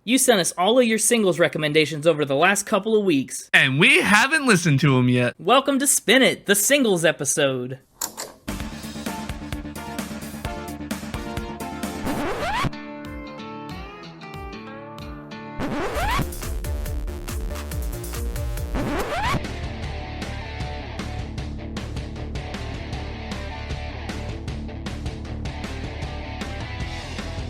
You sent us all of your singles recommendations over the last couple of weeks. And we haven't listened to them yet. Welcome to Spin It, the singles episode.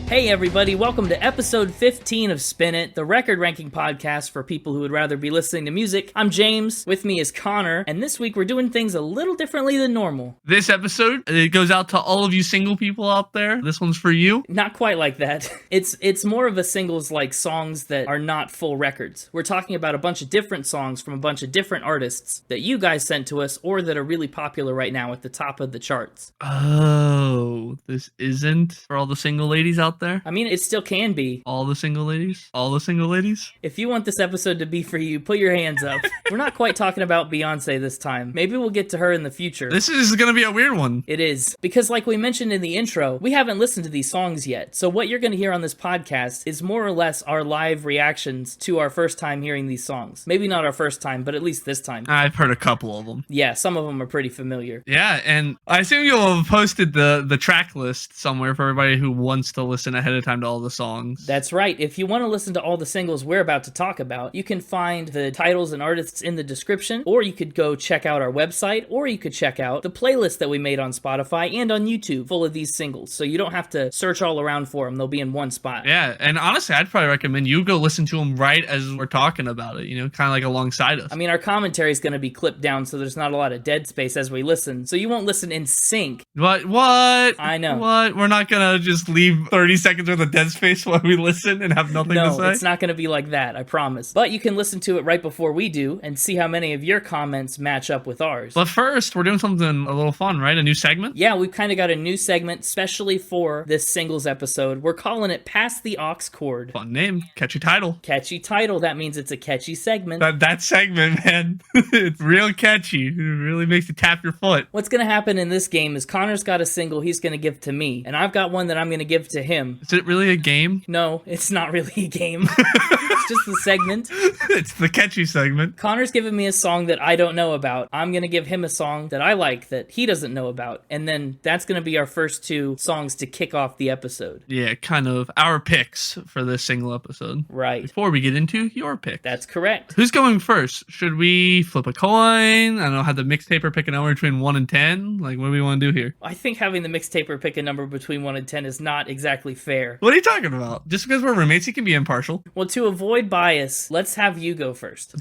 Hey everybody, welcome to episode 15 of Spin It, the record-ranking podcast for people who would rather be listening to music. I'm James, with me is Connor, and this week we're doing things a little differently than normal. This episode, it goes out to all of you single people out there. This one's for you. Not quite like that. It's more of a singles like songs that are not full records. We're talking about a bunch of different songs from a bunch of different artists that you guys sent to us or that are really popular right now at the top of the charts. Oh, this isn't for all the single ladies out there? I mean, it still can be. All the single ladies? All the single ladies? If you want this episode to be for you, put your hands up. We're not quite talking about Beyonce this time. Maybe we'll get to her in the future. This is gonna be a weird one. It is. Because like we mentioned in the intro, we haven't listened to these songs yet. So what you're going to hear on this podcast is more or less our live reactions to our first time hearing these songs. Maybe not our first time, but at least this time. I've heard a couple of them. Yeah, some of them are pretty familiar. Yeah, and I assume you'll have posted the track list somewhere for everybody who wants to listen ahead of time to all the songs. That's right. If you want to listen to all the singles we're about to talk about, you can find the titles and artists in the description, or you could go check out our website, or you could check out the playlist that we made on Spotify and on YouTube full of these singles. So you don't have to search all around for them. They'll be in one spot. Yeah, and honestly, I'd probably recommend you go listen to them right as we're talking about it, kind of like alongside us. I mean, our commentary is going to be clipped down, so there's not a lot of dead space as we listen. So you won't listen in sync. What? I know. What? We're not going to just leave 30 seconds worth of dead space while we listen and have nothing to say? No, it's not going to be like that, I promise. But you can listen to it right before we do and see how many of your comments match up with ours. But first, we're doing something a little fun, right? A new segment? Yeah, we've kind of got a new segment specially for this singles episode. We're calling it Pass the Aux Cord. Fun name. Catchy title. Catchy title. That means it's a catchy segment. That segment, man. It's real catchy. It really makes you tap your foot. What's going to happen in this game is Connor's got a single he's going to give to me, and I've got one that I'm going to give to him. Is it really a game? No, it's not really a game. It's just the segment. It's the catchy segment. Connor's giving me a song that I don't know about. I'm going to give him a song that I like that he doesn't know about. And then that's going to be our first two songs to kick off the episode. Yeah, kind of our picks for this single episode. Right. Before we get into your pick. That's correct. Who's going first? Should we flip a coin? I don't know, have the mixtaper pick a number between 1 and 10? Like, what do we want to do here? I think having the mixtaper pick a number between 1 and 10 is not exactly fair. What are you talking about? Just because we're roommates, he can be impartial. Well, to avoid bias, let's have you go first.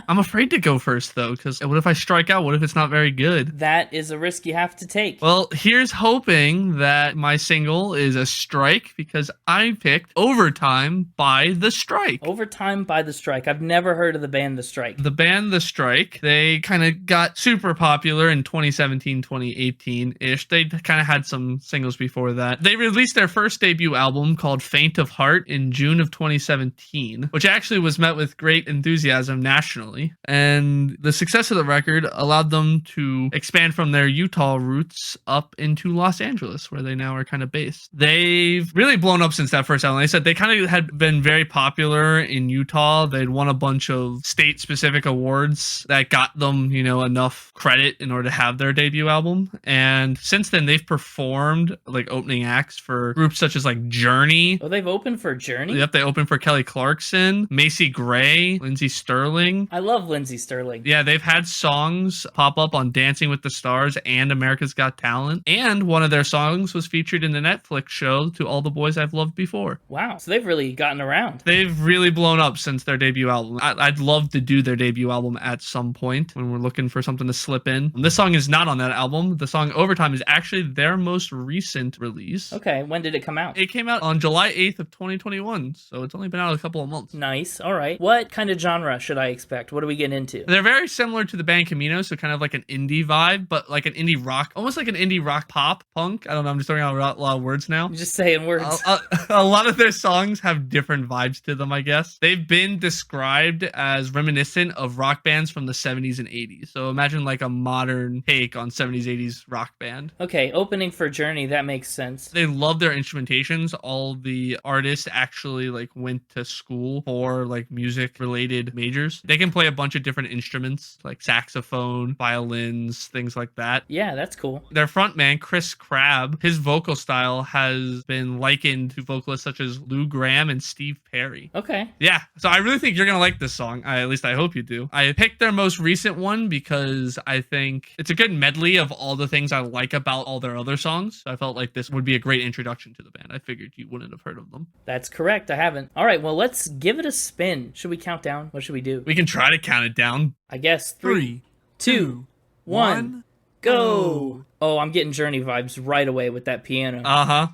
I'm afraid to go first, though, because what if I strike out? What if it's not very good? That is a risk you have to take. Well, here's hoping that my single is a strike, because I picked Overtime by The Strike. Overtime by The Strike. I've never heard of the band The Strike. The band The Strike, they kind of got super popular in 2017, 2018-ish. They kind of had some singles before that. They released their first debut album called Faint of Heart in June of 2017, which actually was met with great enthusiasm nationally. And the success of the record allowed them to expand from their Utah roots up into Los Angeles, where they now are kind of based. They've really blown up since that first album. They said they kind of had been very popular in Utah. They'd won a bunch of state-specific awards that got them, enough credit in order to have their debut album. And since then, they've performed like opening acts for groups such as like Journey. Oh, they've opened for Journey? Yep, they opened for Kelly Clarkson, Macy Gray, Lindsey Sterling. I love Lindsey Sterling. Yeah, they've had songs pop up on Dancing with the Stars and America's Got Talent. And one of their songs was featured in the Netflix show To All the Boys I've Loved Before. Wow, so they've really gotten around. They've really blown up since their debut album. I'd love to do their debut album at some point when we're looking for something to slip in. This song is not on that album. The song Overtime is actually their most recent release. Okay, when did it come out? It came out on July 8th of 2021, so it's only been out a couple of months. Nice, all right. What kind of genre should I expect expect? What are we getting into? They're very similar to the band Camino, so kind of like an indie vibe, but like an indie rock, almost like an indie rock pop punk. I don't know. I'm just throwing out a lot of words now. I'm just saying words. A lot of their songs have different vibes to them, I guess. They've been described as reminiscent of rock bands from the 70s and 80s. So imagine like a modern take on 70s, 80s rock band. Okay, opening for Journey, that makes sense. They love their instrumentations. All the artists actually like went to school for like music related majors. They can play a bunch of different instruments like saxophone, violins, things like that. Yeah, that's cool. Their frontman, Chris Crabb, his vocal style has been likened to vocalists such as Lou Gramm and Steve Perry. Okay. Yeah, so I really think you're going to like this song. At least I hope you do. I picked their most recent one because I think it's a good medley of all the things I like about all their other songs. So I felt like this would be a great introduction to the band. I figured you wouldn't have heard of them. That's correct. I haven't. All right, well, let's give it a spin. Should we count down? What should we do? We can try to count it down. I guess 3, 2, 1, 1, go. Oh, I'm getting Journey vibes right away with that piano. And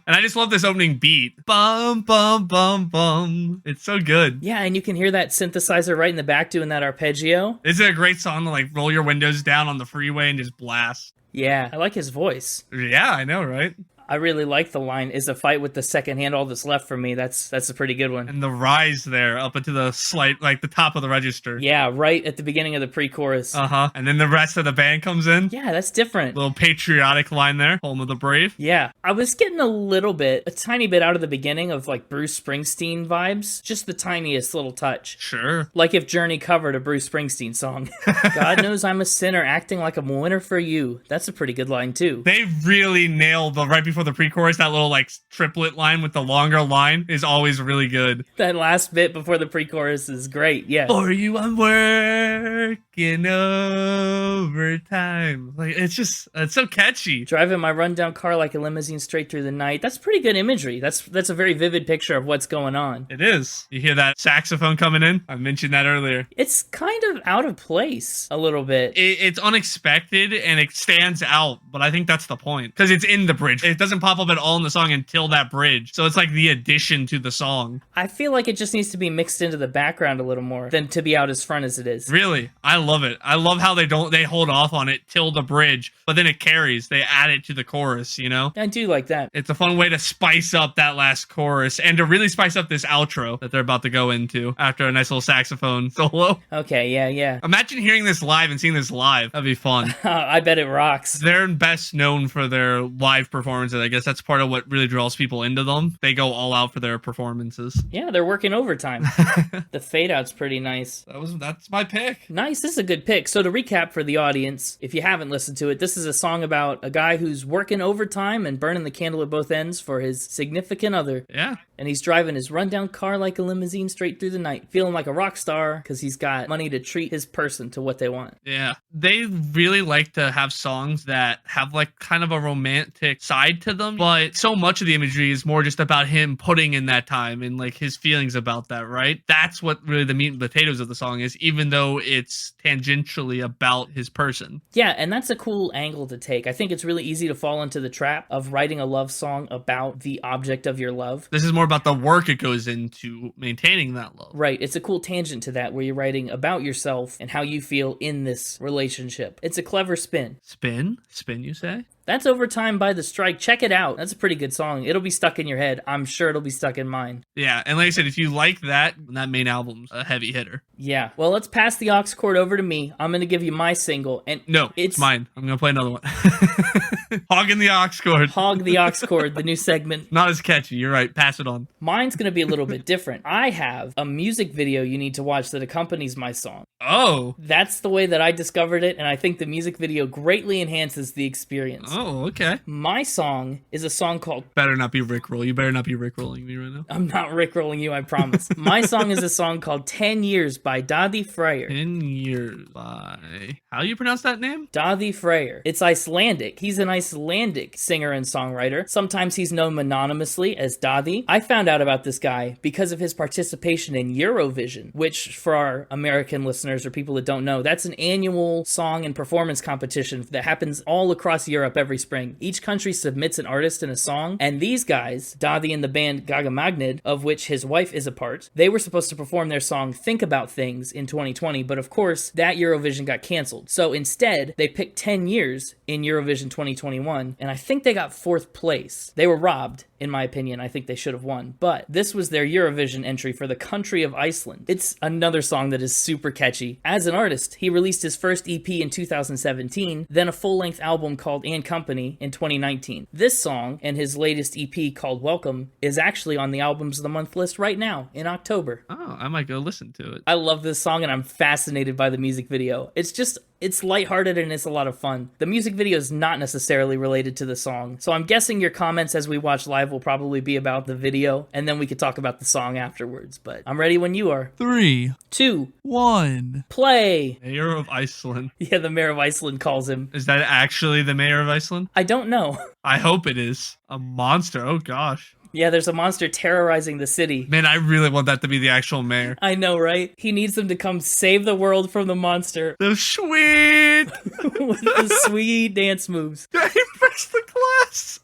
I just love this opening beat. Bum, bum, bum, bum. It's so good. Yeah, and you can hear that synthesizer right in the back doing that arpeggio. This is a great song to like roll your windows down on the freeway and just blast. Yeah, I like his voice. Yeah, I know, right? I really like the line, "Is a fight with the second hand all that's left for me." That's a pretty good one. And the rise there up into the slight, like the top of the register. Yeah, right at the beginning of the pre-chorus. And then the rest of the band comes in. Yeah, that's different. Little patriotic line there. Home of the brave. Yeah, I was getting a tiny bit out of the beginning of like Bruce Springsteen vibes. Just the tiniest little touch. Sure. Like if Journey covered a Bruce Springsteen song. God knows I'm a sinner acting like I'm a winner for you. That's a pretty good line too. They really nailed the right before the pre-chorus, that little like triplet line with the longer line is always really good. That last bit before the pre-chorus is great. Yeah. For you I'm working overtime. Like it's so catchy. Driving my rundown car like a limousine straight through the night. That's pretty good imagery. That's a very vivid picture of what's going on. It is. You hear that saxophone coming in? I mentioned that earlier. It's kind of out of place a little bit. It's unexpected and it stands out, but I think that's the point because it's in the bridge. It doesn't pop up at all in the song until that bridge. So it's like the addition to the song. I feel like it just needs to be mixed into the background a little more than to be out as front as it is. Really? I love it. I love how they hold off on it till the bridge, but then it carries. They add it to the chorus, you know? I do like that. It's a fun way to spice up that last chorus and to really spice up this outro that they're about to go into after a nice little saxophone solo. Okay, yeah. Imagine hearing this live and seeing this live. That'd be fun. I bet it rocks. They're best known for their live performances. I guess that's part of what really draws people into them. They go all out for their performances. Yeah, they're working overtime. The fade out's pretty nice. That's my pick. Nice, this is a good pick. So to recap for the audience, if you haven't listened to it, this is a song about a guy who's working overtime and burning the candle at both ends for his significant other. Yeah. And he's driving his rundown car like a limousine straight through the night, feeling like a rock star because he's got money to treat his person to what they want. Yeah. They really like to have songs that have like kind of a romantic side to them, but so much of the imagery is more just about him putting in that time and like his feelings about that, right? That's what really the meat and potatoes of the song is, even though it's tangentially about his person. Yeah, and that's a cool angle to take. I think it's really easy to fall into the trap of writing a love song about the object of your love. This is more about the work it goes into maintaining that love. Right, it's a cool tangent to that where you're writing about yourself and how you feel in this relationship. It's a clever spin. Spin, you say? That's Overtime by The Strike. Check it out. That's a pretty good song. It'll be stuck in your head. I'm sure it'll be stuck in mine. Yeah, and like I said, if you like that main album's a heavy hitter. Yeah. Well, let's pass the aux cord over to me. I'm going to give you my single. And no, it's mine. I'm going to play another one. Hogging the aux cord. Hog the aux cord, the new segment. Not as catchy. You're right. Pass it on. Mine's going to be a little bit different. I have a music video you need to watch that accompanies my song. Oh. That's the way that I discovered it, and I think the music video greatly enhances the experience. Oh, okay. My song is a song called... Better not be Rickroll. You better not be Rickrolling me right now. I'm not Rickrolling you, I promise. My song is a song called 10 Years by Dadi Freyr. 10 Years by... How do you pronounce that name? Dadi Freyr. It's Icelandic. He's an Icelandic singer and songwriter. Sometimes he's known mononymously as Dadi. I found out about this guy because of his participation in Eurovision, which for our American listeners or people that don't know, that's an annual song and performance competition that happens all across Europe every spring. Each country submits an artist and a song, and these guys, Dadi and the band Gaga Magnet, of which his wife is a part, they were supposed to perform their song Think About Things in 2020, but of course, that Eurovision got canceled. So instead, they picked 10 years in Eurovision 2021, and I think they got 4th place. They were robbed, in my opinion. I think they should have won. But this was their Eurovision entry for the country of Iceland. It's another song that is super catchy. As an artist, he released his first EP in 2017, then a full-length album called And Company in 2019. This song, and his latest EP called Welcome, is actually on the Albums of the Month list right now, in October. Oh, I might go listen to it. I love this song, and I'm fascinated by the music video. It's lighthearted and it's a lot of fun. The music video is not necessarily related to the song, so I'm guessing your comments as we watch live will probably be about the video, and then we could talk about the song afterwards, but I'm ready when you are. 3, 2, 1. play! Mayor of Iceland. Yeah, the mayor of Iceland calls him. Is that actually the mayor of Iceland? I don't know. I hope it is. A monster. Oh, gosh. Yeah, there's a monster terrorizing the city. Man, I really want that to be the actual mayor. I know, right? He needs them to come save the world from the monster The sweet. with the sweet dance moves. He pressed the glass.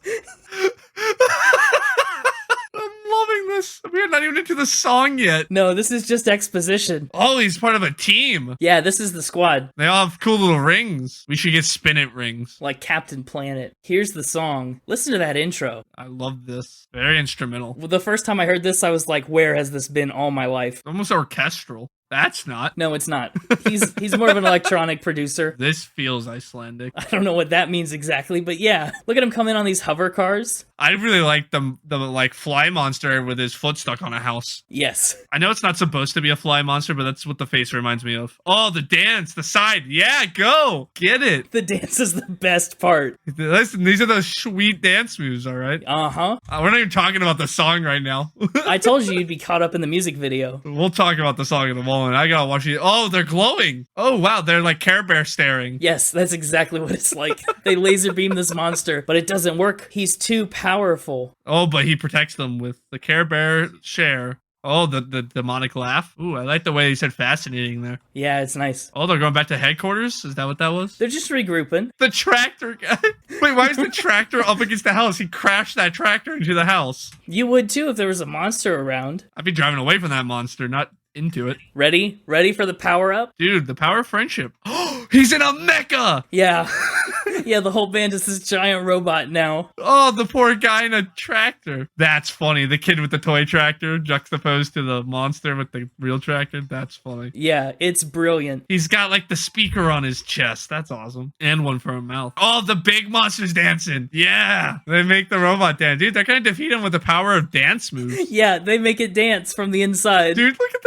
I'm loving this. We're not even into the song yet. No, this is just exposition. Oh, he's part of a team. Yeah, this is the squad. They all have cool little rings. We should get spin-it rings. Like Captain Planet. Here's the song. Listen to that intro. I love this. Very instrumental. Well, the first time I heard this, I was like, where has this been all my life? Almost orchestral. That's not. No, it's not. He's more of an electronic producer. This feels Icelandic. I don't know what that means exactly, but yeah. Look at him come in on these hover cars. I really like the like fly monster with his foot stuck on a house. Yes. I know it's not supposed to be a fly monster, but that's what the face reminds me of. Oh, the dance, the side. Yeah, go. Get it. The dance is the best part. Listen, these are those sweet dance moves, all right? Uh-huh. We're not even talking about the song right now. I told you you'd be caught up in the music video. We'll talk about the song in a moment. I gotta watch it. Oh, they're glowing. Oh, wow. They're like Care Bear staring. Yes, that's exactly what it's like. They laser beam this monster, but it doesn't work. He's too powerful. Oh, but he protects them with the Care Bear share. Oh, the demonic laugh. Ooh, I like the way he said fascinating there. Yeah, it's nice. Oh, they're going back to headquarters? Is that what that was? They're just regrouping. The tractor guy. Wait, why is the tractor up against the house? He crashed that tractor into the house. You would too if there was a monster around. I'd be driving away from that monster, not into it. Ready? Ready for the power up? Dude, the power of friendship. Oh, he's in a mecha! Yeah. Yeah, the whole band is this giant robot now. Oh, the poor guy in a tractor. That's funny. The kid with the toy tractor juxtaposed to the monster with the real tractor. That's funny. Yeah, it's brilliant. He's got like the speaker on his chest. That's awesome. And one for a mouth. Oh, the big monster's dancing. Yeah. They make the robot dance. Dude, they're going to defeat him with the power of dance moves. Yeah, they make it dance from the inside. Dude, look at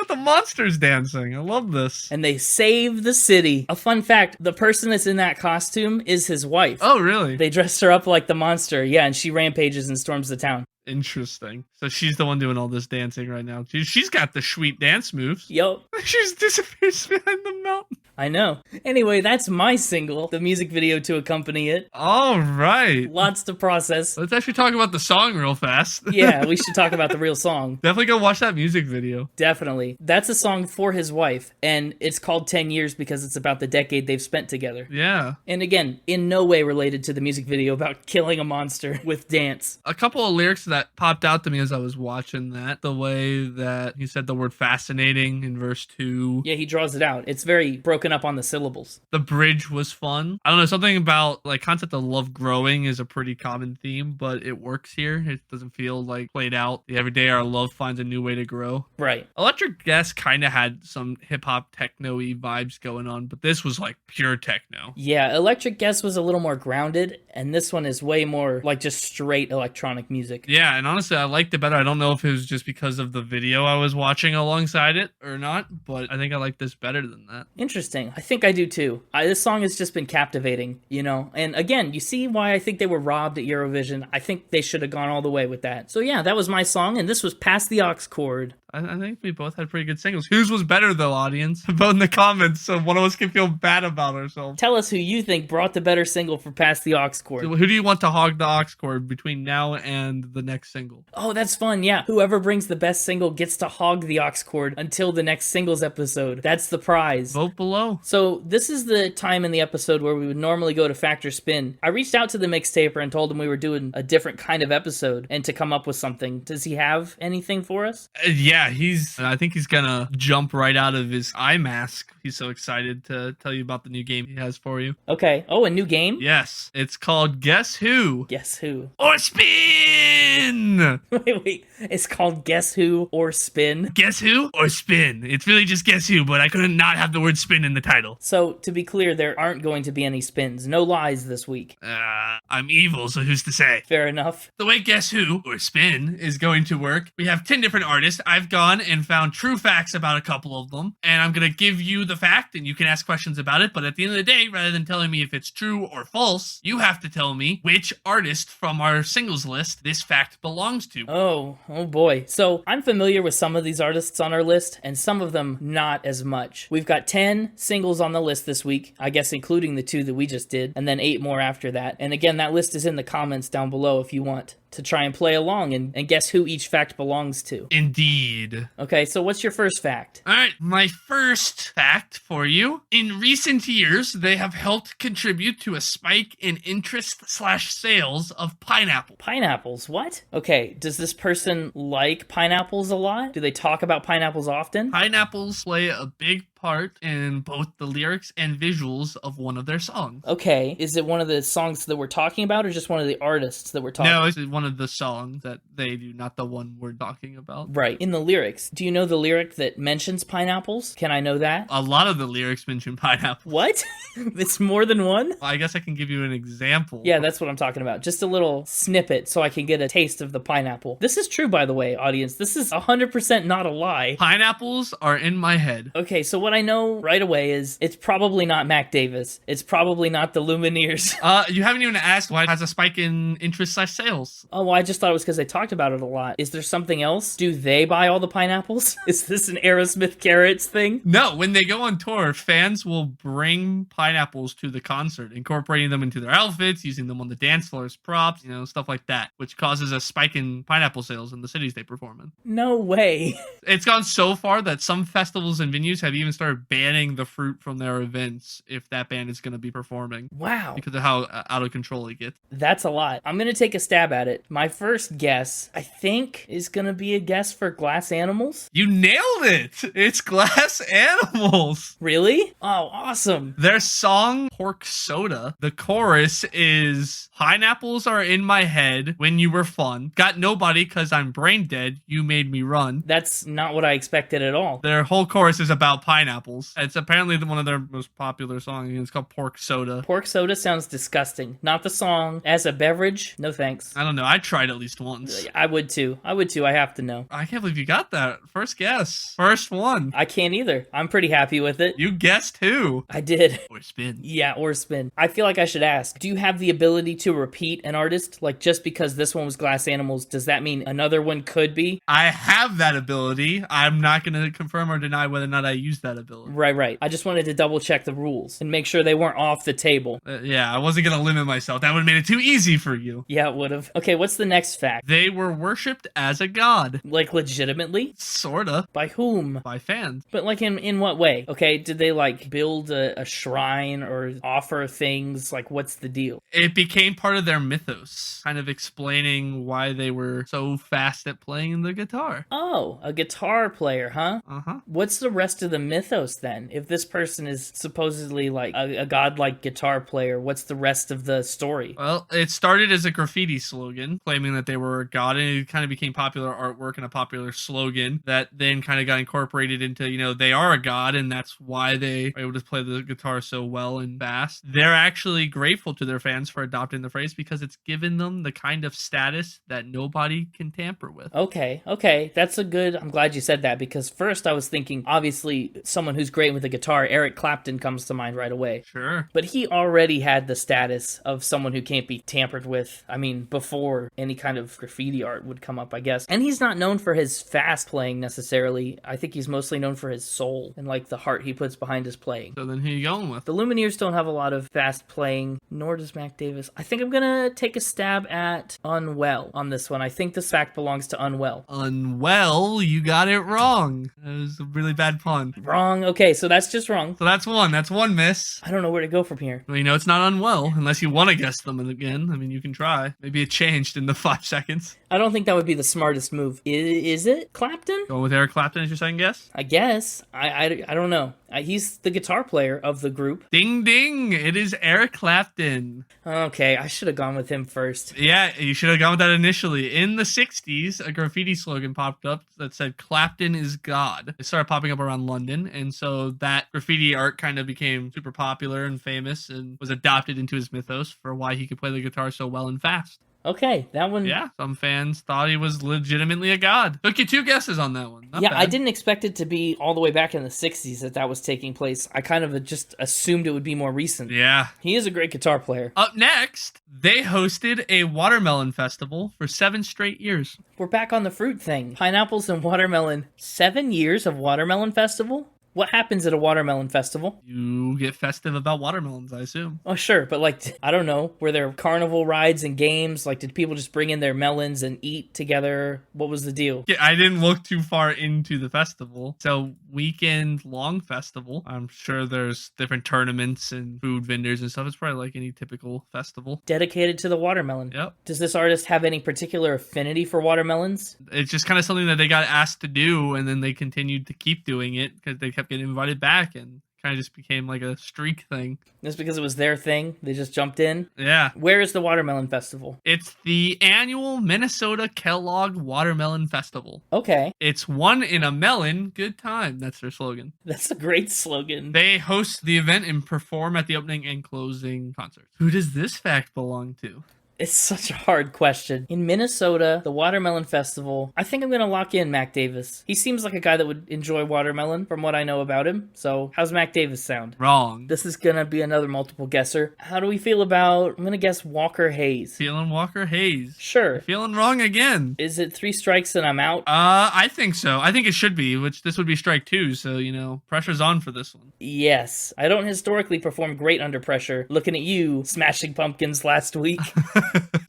the monsters dancing. I love this. And they save the city. A fun fact, the person that's in that costume is his wife. Oh, really? They dressed her up like the monster. Yeah, and she rampages and storms the town. Interesting. So she's the one doing all this dancing right now. She's got the sweet dance moves. Yup. She just disappears behind the mountain. I know. Anyway, that's my single, the music video to accompany it. All right. Lots to process. Let's actually talk about the song real fast. Yeah, we should talk about the real song. Definitely go watch that music video. Definitely. That's a song for his wife, and it's called 10 Years because it's about the decade they've spent together. Yeah. And again, in no way related to the music video about killing a monster with dance. A couple of lyrics that popped out to me as I was watching that. The way that he said the word fascinating in verse 2. Yeah, he draws it out. It's very broken up on the syllables. The bridge was fun. I don't know, something about like concept of love growing is a pretty common theme, but it works here. It doesn't feel like played out. The everyday our love finds a new way to grow. Right. Electric Guest kind of had some hip-hop techno-y vibes going on, but this was like pure techno. Yeah, Electric Guest was a little more grounded, and this one is way more like just straight electronic music. Yeah, and honestly, I liked it better. I don't know if it was just because of the video I was watching alongside it or not, but I think I like this better than that. Interesting. I think I do too. This song has just been captivating, you know? And again, you see why I think they were robbed at Eurovision. I think they should have gone all the way with that. So yeah, that was my song, and this was Past the Aux Cord. I think we both had pretty good singles. Whose was better though, audience? Vote in the comments so one of us can feel bad about ourselves. Tell us who you think brought the better single for Past the Aux Cord. So who do you want to hog the Aux Cord between now and the next single? Oh, that's fun, yeah. Whoever brings the best single gets to hog the Aux Cord until the next singles episode. That's the prize. Vote below. So this is the time in the episode where we would normally go to Factor Spin. I reached out to the mixtaper and told him we were doing a different kind of episode and to come up with something. Does he have anything for us? Yeah, I think he's gonna jump right out of his eye mask. He's so excited to tell you about the new game he has for you. Okay. Oh, a new game? Yes, it's called Guess Who? Guess Who? Or Spin! Wait. It's called Guess Who or Spin? Guess Who or Spin? It's really just Guess Who, but I couldn't not have the word spin in the title. So, to be clear, there aren't going to be any spins. No lies this week. I'm evil, so who's to say? Fair enough. The way Guess Who, or Spin, is going to work, we have 10 different artists. I've gone and found true facts about a couple of them, and I'm going to give you the fact, and you can ask questions about it, but at the end of the day, rather than telling me if it's true or false, you have to tell me which artist from our singles list this fact belongs to. Oh boy. So, I'm familiar with some of these artists on our list, and some of them not as much. We've got 10 singles on the list this week, I guess including the 2 that we just did, and then 8 more after that. And again, that list is in the comments down below if you want to try and play along and guess who each fact belongs to. Indeed. Okay, so what's your first fact? All right, my first fact for you. In recent years, they have helped contribute to a spike in interest/sales of pineapple. Pineapples, what? Okay, does this person like pineapples a lot? Do they talk about pineapples often? Pineapples play a big part in both the lyrics and visuals of one of their songs. Okay, is it one of the songs that we're talking about or just one of the artists that we're talking about? No, it's one of the songs that they do, not the one we're talking about. Right. In the lyrics, do you know the lyric that mentions pineapples? Can I know that? A lot of the lyrics mention pineapple. What? It's more than one? I guess I can give you an example. Yeah, that's what I'm talking about. Just a little snippet so I can get a taste of the pineapple. This is true, by the way, audience. This is 100% not a lie. Pineapples are in my head. Okay, so what I know right away is it's probably not Mac Davis. It's probably not the Lumineers. You haven't even asked why it has a spike in interest/sales. Oh, well, I just thought it was because they talked about it a lot. Is there something else? Do they buy all the pineapples? Is this an Aerosmith Carrots thing? No, when they go on tour, fans will bring pineapples to the concert, incorporating them into their outfits, using them on the dance floor as props, stuff like that, which causes a spike in pineapple sales in the cities they perform in. No way. It's gone so far that some festivals and venues have even started banning the fruit from their events if that band is going to be performing. Wow. Because of how out of control it gets. That's a lot. I'm going to take a stab at it. My first guess, I think, is going to be a guess for Glass Animals. You nailed it! It's Glass Animals! Really? Oh, awesome. Their song, Pork Soda, the chorus is, pineapples are in my head when you were fun. Got nobody cause I'm brain dead. You made me run. That's not what I expected at all. Their whole chorus is about pineapples. It's apparently one of their most popular songs. It's called Pork Soda. Pork soda sounds disgusting. Not the song. As a beverage, no thanks. I don't know. I tried at least once. I would too. I have to know. I can't believe you got that. First guess. First one. I can't either. I'm pretty happy with it. You guessed who? I did. Or Spin. Yeah, or Spin. I feel like I should ask, do you have the ability to repeat an artist? Like, just because this one was Glass Animals, does that mean another one could be? I have that ability. I'm not going to confirm or deny whether or not I use that ability. Right. I just wanted to double check the rules and make sure they weren't off the table. Yeah, I wasn't going to limit myself. That would have made it too easy for you. Yeah, it would have. Okay, what's the next fact? They were worshipped as a god. Like, legitimately? Sorta. By whom? By fans. But, like, in what way? Okay, did they, like, build a shrine or offer things? Like, what's the deal? It became part of their mythos, kind of explaining why they were so fast at playing the guitar. Oh, a guitar player, huh? Uh-huh. What's the rest of the mythos, then? If this person is supposedly, like, a godlike guitar player, what's the rest of the story? Well, it started as a graffiti slogan, claiming that they were a god, and it kind of became popular artwork and a popular slogan that then kind of got incorporated into, they are a god, and that's why they are able to play the guitar so well and fast. They're actually grateful to their fans for adopting the phrase because it's given them the kind of status that nobody can tamper with. Okay. I'm glad you said that, because first I was thinking, obviously, someone who's great with a guitar, Eric Clapton comes to mind right away. Sure. But he already had the status of someone who can't be tampered with, I mean, before any kind of graffiti art would come up, I guess. And he's not known for his fast playing necessarily. I think he's mostly known for his soul and like the heart he puts behind his playing. So then who are you going with? The Lumineers don't have a lot of fast playing, nor does Mac Davis. I think I'm gonna take a stab at Unwell on this one. I think this fact belongs to Unwell. Unwell, you got it wrong. That was a really bad pun. Wrong. Okay, so that's just wrong. So that's one. That's one miss. I don't know where to go from here. Well, you know, it's not Unwell unless you want to guess them again. I mean, you can try. Maybe it changed in the 5 seconds. I don't think that would be the smartest move. Is it Clapton? Going with Eric Clapton as your second guess? I guess. I don't know. He's the guitar player of the group. Ding ding! It is Eric Clapton. Okay, I should have gone with him first. Yeah, you should have gone with that initially. In the 60s, a graffiti slogan popped up that said, Clapton is God. It started popping up around London, and so that graffiti art kind of became super popular and famous and was adopted into his mythos for why he could play the guitar so well and fast. Okay, that one... Yeah, some fans thought he was legitimately a god. Took you 2 guesses on that one. Not yeah, bad. I didn't expect it to be all the way back in the 60s that was taking place. I kind of just assumed it would be more recent. Yeah. He is a great guitar player. Up next, they hosted a watermelon festival for 7 straight years. We're back on the fruit thing. Pineapples and watermelon. 7 years of watermelon festival? What happens at a watermelon festival? You get festive about watermelons, I assume. Oh, sure, but like, I don't know, were there carnival rides and games? Like, did people just bring in their melons and eat together? What was the deal? Yeah, I didn't look too far into the festival. So, weekend-long festival. I'm sure there's different tournaments and food vendors and stuff. It's probably like any typical festival. Dedicated to the watermelon. Yep. Does this artist have any particular affinity for watermelons? It's just kind of something that they got asked to do, and then they continued to keep doing it because they kept getting invited back, and kind of just became like a streak thing. Just because it was their thing, they just jumped in? Yeah. Where is the Watermelon Festival? It's the annual Minnesota Kellogg Watermelon Festival. Okay. It's one in a melon, good time. That's their slogan. That's a great slogan. They host the event and perform at the opening and closing concerts. Who does this fact belong to? It's such a hard question. In Minnesota, the Watermelon Festival, I think I'm going to lock in Mac Davis. He seems like a guy that would enjoy watermelon from what I know about him. So how's Mac Davis sound? Wrong. This is going to be another multiple guesser. How do we feel about, I'm going to guess Walker Hayes. Feeling Walker Hayes. Sure. Feeling wrong again. Is it 3 strikes and I'm out? I think so. I think it should be, which this would be strike 2. So, you know, pressure's on for this one. Yes. I don't historically perform great under pressure. Looking at you, Smashing Pumpkins last week.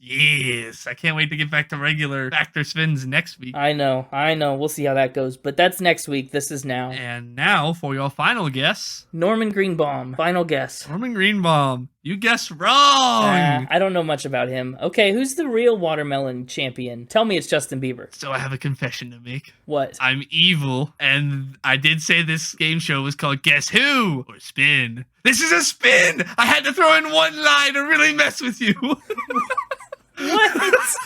Yes, I can't wait to get back to regular factor spins next week. I know. We'll see how that goes. But that's next week. This is now. And now for your final guess. Norman Greenbaum. Final guess. Norman Greenbaum. You guessed wrong. I don't know much about him. Okay, who's the real watermelon champion? Tell me it's Justin Bieber. So I have a confession to make. What? I'm evil, and I did say this game show was called Guess Who? Or Spin. This is a spin! I had to throw in one lie to really mess with you. What?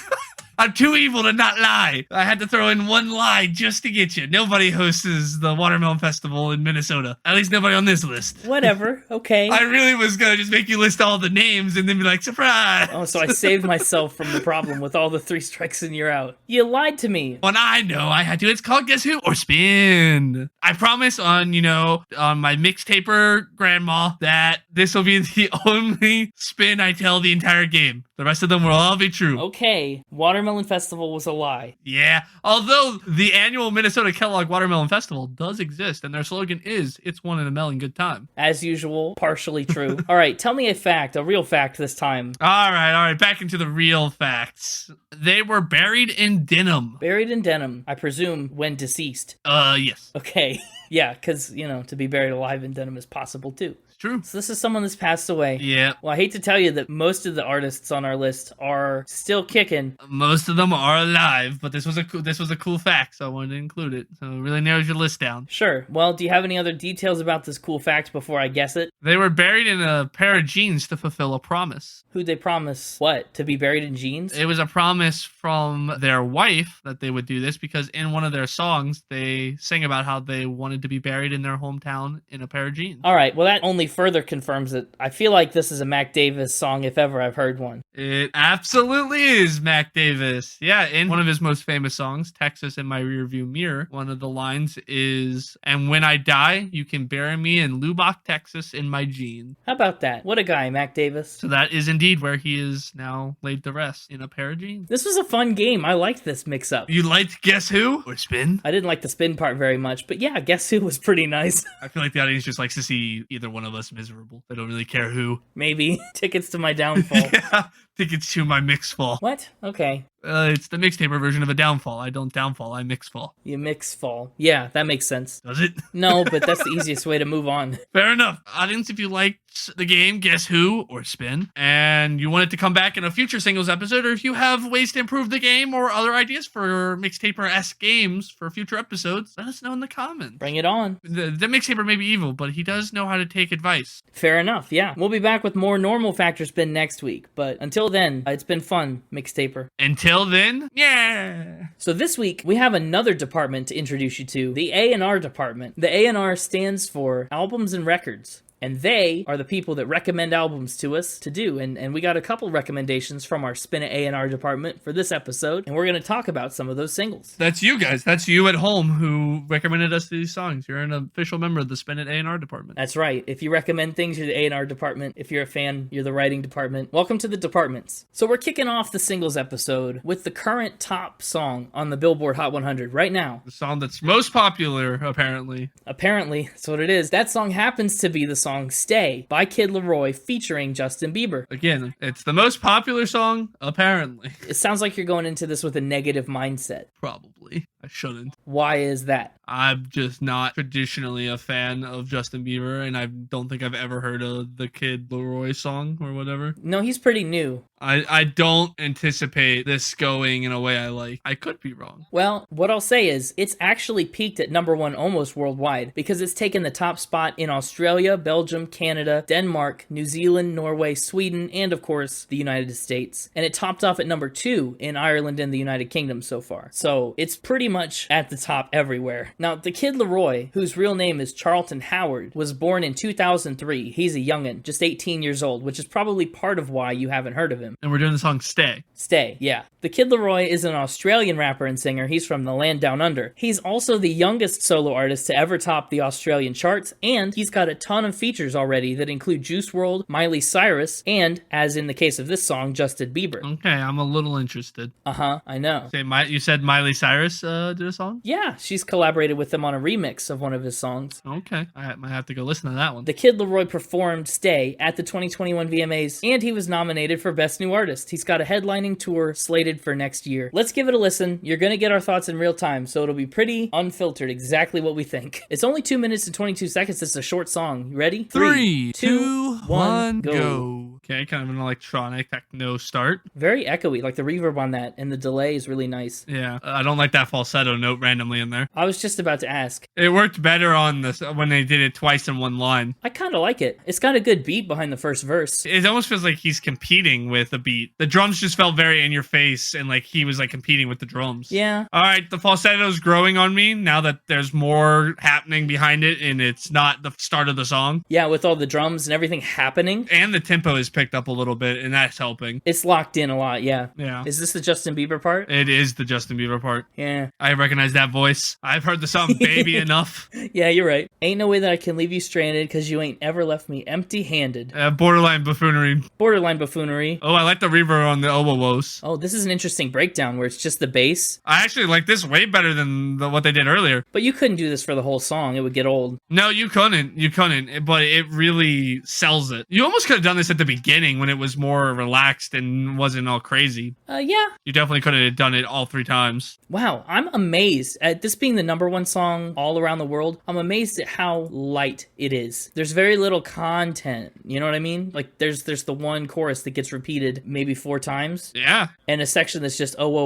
I'm too evil to not lie. I had to throw in one lie just to get you. Nobody hosts the Watermelon Festival in Minnesota. At least nobody on this list. Whatever. Okay. I really was going to just make you list all the names and then be like, surprise. Oh, so I saved myself from the problem with all the 3 strikes and you're out. You lied to me. When I know I had to. It's called Guess Who? Or Spin. I promise on my mixtaper grandma that this will be the only spin I tell the entire game. The rest of them will all be true. Okay. Watermelon Festival was a lie. Yeah. Although the annual Minnesota Kellogg Watermelon Festival does exist, and their slogan is, it's one in a melon, good time. As usual, partially true. All right, tell me a real fact this time. All right. Back into the real facts. They were buried in Denim. Buried in Denim, I presume when deceased. Yes. Okay. Yeah, because, to be buried alive in Denim is possible too. True. So this is someone that's passed away. Yeah. Well, I hate to tell you that most of the artists on our list are still kicking. Most of them are alive, but this was a cool fact, so I wanted to include it. So it really narrows your list down. Sure. Well, do you have any other details about this cool fact before I guess it? They were buried in a pair of jeans to fulfill a promise. Who'd they promise what? To be buried in jeans? It was a promise from their wife that they would do this because in one of their songs, they sing about how they wanted to be buried in their hometown in a pair of jeans. All right. Well, that only further confirms it. I feel like this is a Mac Davis song if ever I've heard one. It absolutely is Mac Davis. Yeah, in one of his most famous songs, Texas in My Rearview Mirror, one of the lines is, "And when I die, you can bury me in Lubbock, Texas in my jeans." How about that? What a guy, Mac Davis. So that is indeed where he is now laid to rest, in a pair of jeans. This was a fun game. I liked this mix-up. You liked Guess Who or Spin? I didn't like the spin part very much, but yeah, Guess Who was pretty nice. I feel like the audience just likes to see either one of us miserable. They don't really care who. Maybe. Tickets to my downfall. Yeah, tickets to my mix fall. What? Okay. It's the mixtaper version of a downfall. I don't downfall, I mix fall. You mix fall. Yeah, that makes sense. Does it? No, but that's the easiest way to move on. Fair enough. Audience, if you liked the game Guess Who or Spin, and you want it to come back in a future singles episode, or if you have ways to improve the game or other ideas for Mixtaper-esque games for future episodes, let us know in the comments. Bring it on. The Mixtaper may be evil, but he does know how to take advice. Fair enough, yeah. We'll be back with more normal Factor Spin next week, but until then, it's been fun, Mixtaper. Until then, yeah. So this week, we have another department to introduce you to, the A&R department. The A&R stands for Albums and Records. And they are the people that recommend albums to us to do. And we got a couple recommendations from our Spin It A&R department for this episode. And we're going to talk about some of those singles. That's you guys. That's you at home who recommended us these songs. You're an official member of the Spin It A&R department. That's right. If you recommend things, you're the A&R department. If you're a fan, you're the writing department. Welcome to the departments. So we're kicking off the singles episode with the current top song on the Billboard Hot 100 right now. The song that's most popular, apparently. Apparently, that's what it is. That song happens to be the song Stay by Kid LAROI featuring Justin Bieber. Again, it's the most popular song, apparently. It sounds like you're going into this with a negative mindset. Probably. I shouldn't. Why is that? I'm just not traditionally a fan of Justin Bieber, and I don't think I've ever heard of the Kid LAROI song or whatever. No, he's pretty new. I don't anticipate this going in a way I like. I could be wrong. Well, what I'll say is, it's actually peaked at number one almost worldwide, because it's taken the top spot in Australia, Belgium, Canada, Denmark, New Zealand, Norway, Sweden, and of course, the United States. And it topped off at number 2 in Ireland and the United Kingdom so far. So it's pretty much at the top everywhere. Now, the Kid LAROI, whose real name is Charlton Howard, was born in 2003. He's a youngin', just 18 years old, which is probably part of why you haven't heard of him. And we're doing the song Stay. Stay, yeah. The Kid LAROI is an Australian rapper and singer. He's from the land down under. He's also the youngest solo artist to ever top the Australian charts, and he's got a ton of features already that include Juice WRLD, Miley Cyrus, and, as in the case of this song, Justin Bieber. Okay, I'm a little interested. Uh-huh, I know. You said Miley Cyrus did a song? Yeah, she's collaborated with him on a remix of one of his songs. Okay, I might have to go listen to that one. The Kid LAROI performed Stay at the 2021 VMAs, and he was nominated for Best New Artist. He's got a headlining tour slated for next year. Let's give it a listen. You're gonna get our thoughts in real time, so it'll be pretty unfiltered, exactly what we think. It's only 2 minutes and 22 seconds. It's a short song. You ready? 3, 2, 1, go. Okay, kind of an electronic techno start. Very echoey, like the reverb on that, and the delay is really nice. Yeah, I don't like that falsetto note randomly in there. I was just about to ask. It worked better on this when they did it twice in one line. I kind of like it. It's got a good beat behind the first verse. It almost feels like he's competing with a beat. The drums just felt very in your face, and like he was like competing with the drums. Yeah. All right, the falsetto's growing on me now that there's more happening behind it, and it's not the start of the song. Yeah, with all the drums and everything happening. And the tempo is picked up a little bit, and that's helping. It's locked in a lot, yeah. Yeah. Is this the Justin Bieber part? It is the Justin Bieber part. Yeah. I recognize that voice. I've heard the song Baby enough. Yeah, you're right. Ain't no way that I can leave you stranded, because you ain't ever left me empty-handed. Borderline buffoonery. Borderline buffoonery. Oh, I like the reverb on the oboes. Oh, this is an interesting breakdown where it's just the bass. I actually like this way better than what they did earlier. But you couldn't do this for the whole song. It would get old. No, you couldn't. You couldn't. But it really sells it. You almost could have done this at the beginning when it was more relaxed and wasn't all crazy. Yeah. You definitely could have done it all 3 times. Wow, I'm amazed at this being the number one song all around the world. I'm amazed at how light it is. There's very little content. You know what I mean? Like there's the one chorus that gets repeated maybe 4 times. Yeah. And a section that's just oh.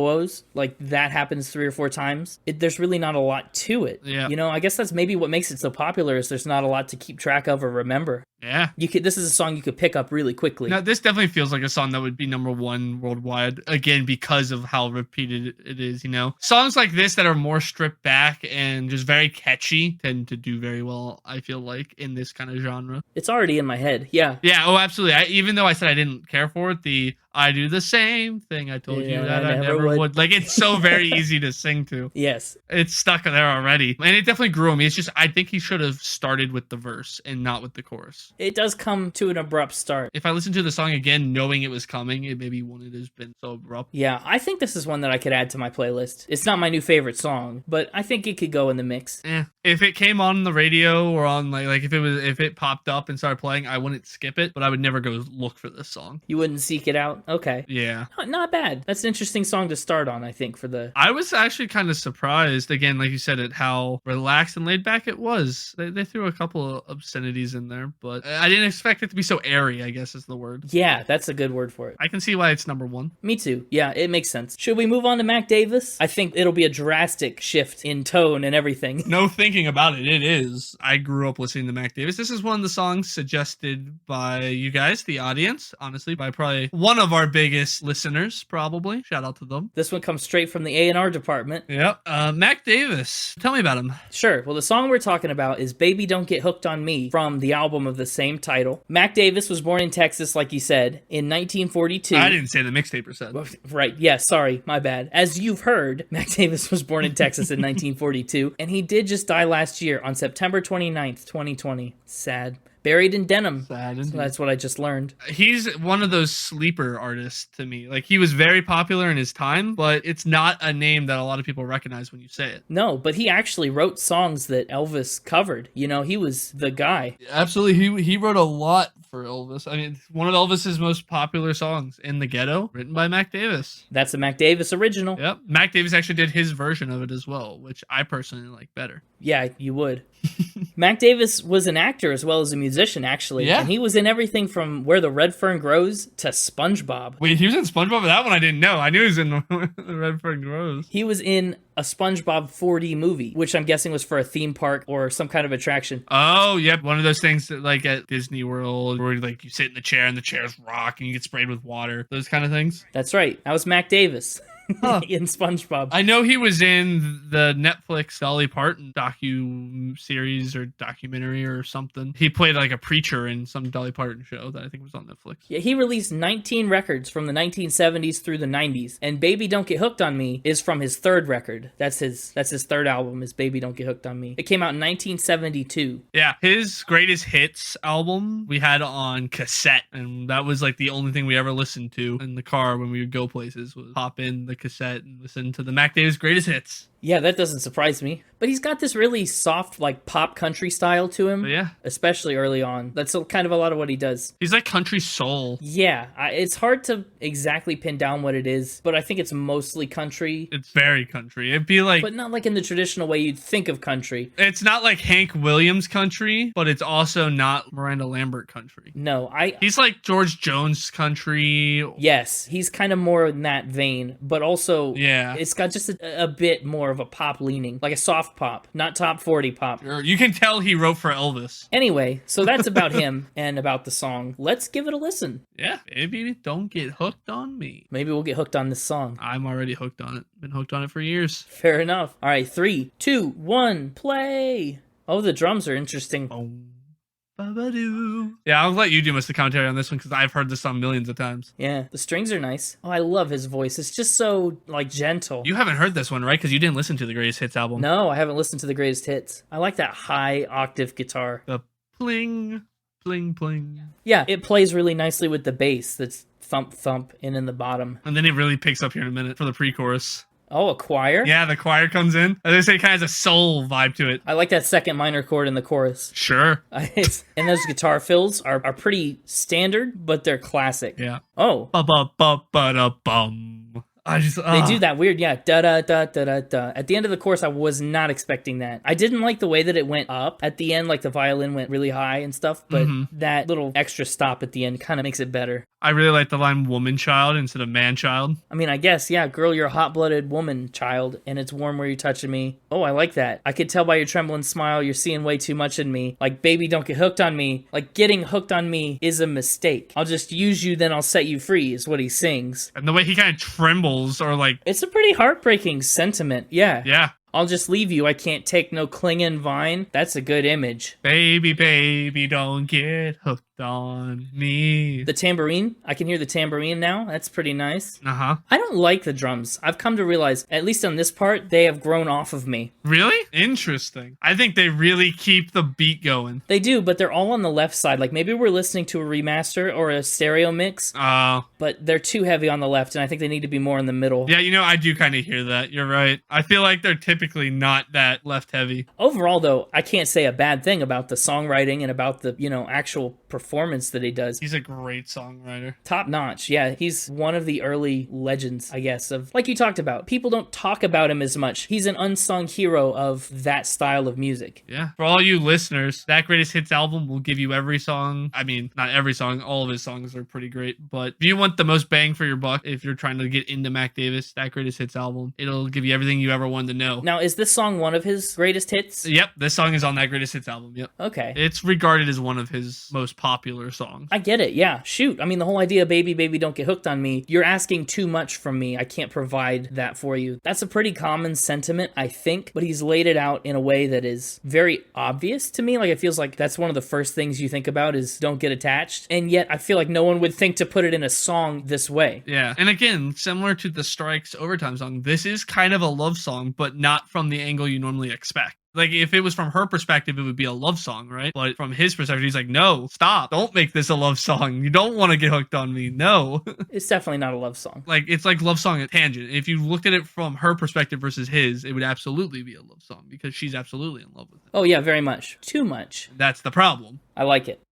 Like that happens 3 or 4 times. There's really not a lot to it. Yeah. You know, I guess that's maybe what makes it so popular is there's not a lot to keep track of or remember. Yeah. This is a song you could pick up really quickly. Now, this definitely feels like a song that would be number one worldwide, again, because of how repeated it is, you know? Songs like this that are more stripped back and just very catchy tend to do very well, I feel like, in this kind of genre. It's already in my head. Yeah. Yeah, oh, absolutely. Even though I said I didn't care for it, I do the same thing I told you that I never would. Like, it's so very easy to sing to. Yes. It's stuck there already. And it definitely grew on me. It's just, I think he should have started with the verse and not with the chorus. It does come to an abrupt start. If I listened to the song again, knowing it was coming, it maybe wouldn't have been so abrupt. Yeah, I think this is one that I could add to my playlist. It's not my new favorite song, but I think it could go in the mix. If it came on the radio or on like if it popped up and started playing, I wouldn't skip it, but I would never go look for this song. You wouldn't seek it out? Okay. Yeah. Not bad. That's an interesting song to start on, I think, I was actually kind of surprised, again, like you said, at how relaxed and laid back it was. They threw a couple of obscenities in there, but I didn't expect it to be so airy, I guess is the word. Yeah, that's a good word for it. I can see why it's number one. Me too. Yeah, it makes sense. Should we move on to Mac Davis? I think it'll be a drastic shift in tone and everything. No thinking about it, it is. I grew up listening to Mac Davis. This is one of the songs suggested by you guys, the audience, honestly, by probably one of our biggest listeners, probably. Shout out to them. This one comes straight from the A&R department. Yep. Mac Davis. Tell me about him. Sure. Well, the song we're talking about is Baby Don't Get Hooked on Me from the album of the same title. Mac Davis was born in Texas, like you said, in 1942. I didn't say the mixtaper said. Right. Yeah, sorry. My bad. As you've heard, Mac Davis was born in Texas in 1942, and he did just die last year on September 29th, 2020. Sad. Buried in Denim. Sad. So that's what I just learned. He's one of those sleeper artists to me. Like, he was very popular in his time, but it's not a name that a lot of people recognize when you say it. No, but he actually wrote songs that Elvis covered. You know, he was the guy. Absolutely. He wrote a lot for Elvis. I mean, one of Elvis's most popular songs, In the Ghetto, written by Mac Davis. That's a Mac Davis original. Yep. Mac Davis actually did his version of it as well, which I personally like better. Yeah, you would. Mac Davis was an actor as well as a musician, actually. Yeah. And he was in everything from Where the Red Fern Grows to SpongeBob. Wait, he was in SpongeBob? That one I didn't know. I knew he was in The Red Fern Grows. He was in a SpongeBob 4D movie, which I'm guessing was for a theme park or some kind of attraction. Oh, yep. One of those things that, like at Disney World where like you sit in the chair and the chairs rock and you get sprayed with water. Those kind of things. That's right. That was Mac Davis. Huh. In SpongeBob. I know he was in the Netflix Dolly Parton docu-series or documentary or something. He played like a preacher in some Dolly Parton show that I think was on Netflix. Yeah, he released 19 records from the 1970s through the 90s, and Baby Don't Get Hooked on Me is from his third record. That's his third album, is Baby Don't Get Hooked on Me. It came out in 1972. Yeah, his greatest hits album we had on cassette, and that was like the only thing we ever listened to in the car when we would go places, was pop in the cassette and listen to the Mac Davis greatest hits. Yeah, that doesn't surprise me. But he's got this really soft, like, pop country style to him. But yeah. Especially early on. That's kind of a lot of what he does. He's like country soul. Yeah, it's hard to exactly pin down what it is, but I think it's mostly country. It's very country. It'd be like... But not like in the traditional way you'd think of country. It's not like Hank Williams country, but it's also not Miranda Lambert country. No, He's like George Jones country. Yes, he's kind of more in that vein, but also... Yeah. It's got just a bit more of a pop leaning, like a soft pop, not top 40 pop. Sure. You can tell he wrote for Elvis. Anyway, so that's about him and about the song. Let's give it a listen. Yeah, maybe don't get hooked on me. Maybe we'll get hooked on this song. I'm already hooked on it. Been hooked on it for years. Fair enough. All right, 3, 2, 1, play. Oh, the drums are interesting. Yeah, I'll let you do most of the commentary on this one because I've heard this song millions of times. Yeah, the strings are nice. Oh, I love his voice. It's just so, like, gentle. You haven't heard this one, right? Because you didn't listen to the Greatest Hits album. No, I haven't listened to the Greatest Hits. I like that high octave guitar. The pling, pling, pling. Yeah, it plays really nicely with the bass that's thump, thump in the bottom. And then it really picks up here in a minute for the pre-chorus. Oh, a choir? Yeah, the choir comes in. As I say, it kind of has a soul vibe to it. I like that second minor chord in the chorus. Sure. And those guitar fills are pretty standard, but they're classic. Yeah. Oh. Ba-ba-ba-ba-da-bum. They do that weird, yeah, da da da da da da. At the end of the chorus, I was not expecting that. I didn't like the way that it went up at the end, like the violin went really high and stuff, but that little extra stop at the end kind of makes it better. I really like the line woman child instead of man child. I mean, I guess, yeah, girl, you're a hot-blooded woman child, and it's warm where you're touching me. Oh, I like that. I could tell by your trembling smile you're seeing way too much in me. Like, baby, don't get hooked on me. Like, getting hooked on me is a mistake. I'll just use you, then I'll set you free, is what he sings. And the way he kind of trembles or like... It's a pretty heartbreaking sentiment, yeah. Yeah. I'll just leave you. I can't take no clinging vine. That's a good image. Baby, baby, don't get hooked on me. The tambourine. I can hear the tambourine now. That's pretty nice. Uh-huh. I don't like the drums. I've come to realize, at least on this part, they have grown off of me. Really? Interesting. I think they really keep the beat going. They do, but they're all on the left side. Like, maybe we're listening to a remaster or a stereo mix, but they're too heavy on the left, and I think they need to be more in the middle. Yeah, you know, I do kind of hear that. You're right. I feel like they're typically not that left heavy. Overall, though, I can't say a bad thing about the songwriting and about the, actual performance that he does. He's a great songwriter. Top notch. Yeah, he's one of the early legends, I guess, of, like you talked about. People don't talk about him as much. He's an unsung hero of that style of music. Yeah. For all you listeners, that Greatest Hits album will give you every song. I mean, not every song. All of his songs are pretty great. But if you want the most bang for your buck, if you're trying to get into Mac Davis, that Greatest Hits album, it'll give you everything you ever wanted to know. Now, is this song one of his greatest hits? Yep. This song is on that Greatest Hits album. Yep. Okay. It's regarded as one of his most popular songs. I get it. Yeah. Shoot. I mean, the whole idea, baby, baby, don't get hooked on me. You're asking too much from me. I can't provide that for you. That's a pretty common sentiment, I think, but he's laid it out in a way that is very obvious to me. Like, it feels like that's one of the first things you think about is don't get attached. And yet I feel like no one would think to put it in a song this way. Yeah. And again, similar to the Strikes Overtime song, this is kind of a love song, but not from the angle you normally expect. Like, if it was from her perspective, it would be a love song, right? But from his perspective, he's like, no, stop. Don't make this a love song. You don't want to get hooked on me. No. It's definitely not a love song. Like, it's like love song at tangent. If you looked at it from her perspective versus his, it would absolutely be a love song because she's absolutely in love with it. Oh, yeah, very much. Too much. That's the problem. I like it.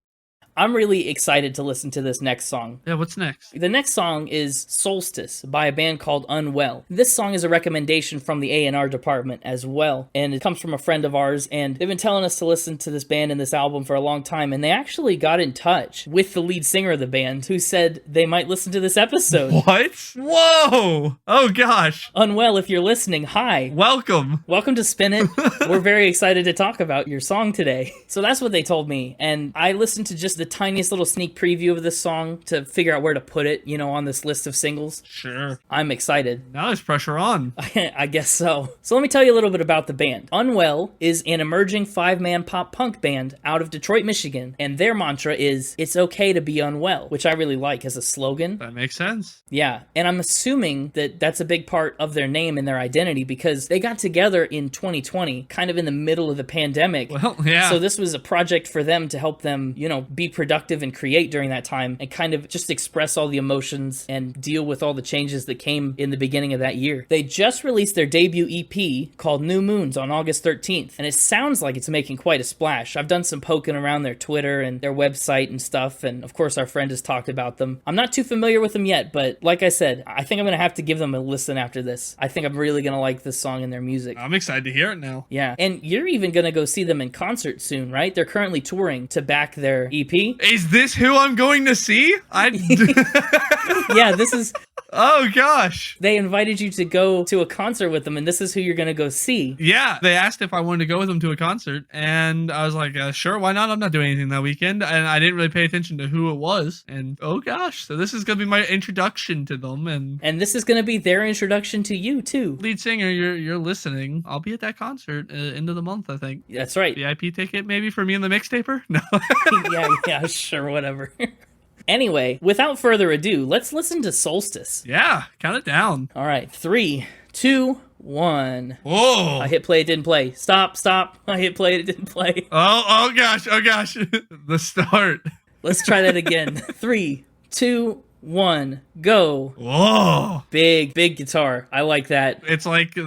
I'm really excited to listen to this next song. Yeah, what's next? The next song is Solstice by a band called Unwell. This song is a recommendation from the A&R department as well, and it comes from a friend of ours, and they've been telling us to listen to this band and this album for a long time, and they actually got in touch with the lead singer of the band, who said they might listen to this episode. What? Whoa! Oh gosh. Unwell, if you're listening, hi. Welcome. Welcome to Spin It. We're very excited to talk about your song today. So that's what they told me, and I listened to just the tiniest little sneak preview of this song to figure out where to put it, on this list of singles. Sure. I'm excited. Now there's pressure on. I guess so. So let me tell you a little bit about the band. Unwell is an emerging 5-man pop punk band out of Detroit, Michigan, and their mantra is, it's okay to be unwell, which I really like as a slogan. That makes sense. Yeah, and I'm assuming that that's a big part of their name and their identity because they got together in 2020, kind of in the middle of the pandemic. Well, yeah. So this was a project for them to help them, be productive and create during that time and kind of just express all the emotions and deal with all the changes that came in the beginning of that year. They just released their debut EP called New Moons on August 13th, and it sounds like it's making quite a splash. I've done some poking around their Twitter and their website and stuff, and of course our friend has talked about them. I'm not too familiar with them yet, but like I said, I think I'm going to have to give them a listen after this. I think I'm really going to like this song and their music. I'm excited to hear it now. Yeah, and you're even going to go see them in concert soon, right? They're currently touring to back their EP. Is this who I'm going to see? Yeah, this is... Oh, gosh. They invited you to go to a concert with them, and this is who you're going to go see. Yeah, they asked if I wanted to go with them to a concert, and I was like, sure, why not? I'm not doing anything that weekend, and I didn't really pay attention to who it was, and oh gosh, so this is going to be my introduction to them, and this is going to be their introduction to you, too. Lead singer, you're listening. I'll be at that concert end of the month, I think. That's right. VIP ticket maybe for me and the mixtaper? No. yeah, sure, whatever. Anyway, without further ado, let's listen to Solstice. Yeah, count it down. All right, 3, 2, 1. Whoa. I hit play, it didn't play. Stop. I hit play, it didn't play. Oh gosh. The start. Let's try that again. 3, 2, 1, go. Whoa. Big guitar. I like that. It's like the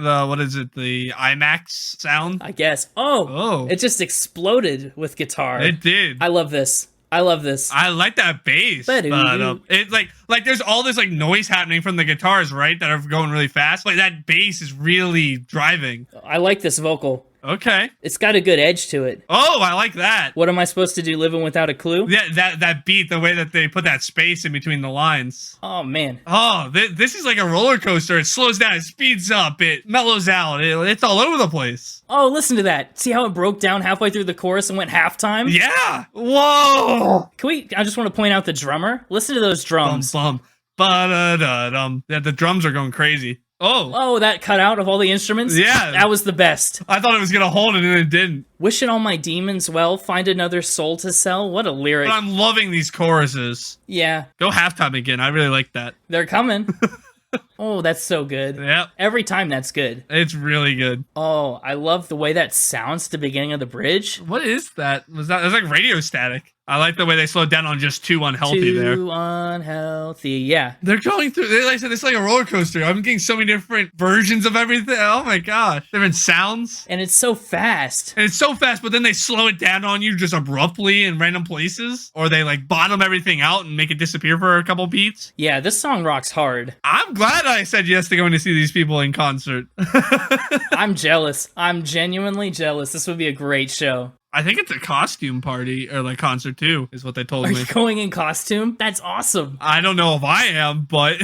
IMAX sound? I guess. Oh. It just exploded with guitar. It did. I love this. I love this. I like that bass. But it's like there's all this like noise happening from the guitars, right? That are going really fast. Like that bass is really driving. I like this vocal. Okay. It's got a good edge to it. Oh, I like that. What am I supposed to do, living without a clue? Yeah, that beat, the way that they put that space in between the lines. Oh, man. Oh, this is like a roller coaster. It slows down, it speeds up, it mellows out. It's all over the place. Oh, listen to that. See how it broke down halfway through the chorus and went halftime? Yeah. Whoa. I just want to point out the drummer. Listen to those drums. Bum, ba-da-da-dum. Yeah, the drums are going crazy. Oh, that cutout of all the instruments? Yeah. That was the best. I thought it was going to hold it and it didn't. Wishing all my demons well, find another soul to sell. What a lyric. But I'm loving these choruses. Yeah. Go halftime again. I really like that. They're coming. Oh, that's so good. Yep. Every time that's good. It's really good. Oh, I love the way that sounds at the beginning of the bridge. What is that? It was like radio static. I like the way they slowed down on just too unhealthy there. Too unhealthy, yeah. They're going through, like I said, it's like a roller coaster. I'm getting so many different versions of everything. Oh my gosh. Different sounds. And it's so fast. And it's so fast, but then they slow it down on you just abruptly in random places. Or they like bottom everything out and make it disappear for a couple beats. Yeah, this song rocks hard. I'm glad I said yes to going to see these people in concert. I'm jealous. I'm genuinely jealous. This would be a great show. I think it's a costume party or like concert too, is what they told Are me. you going in costume? That's awesome. I don't know if I am, but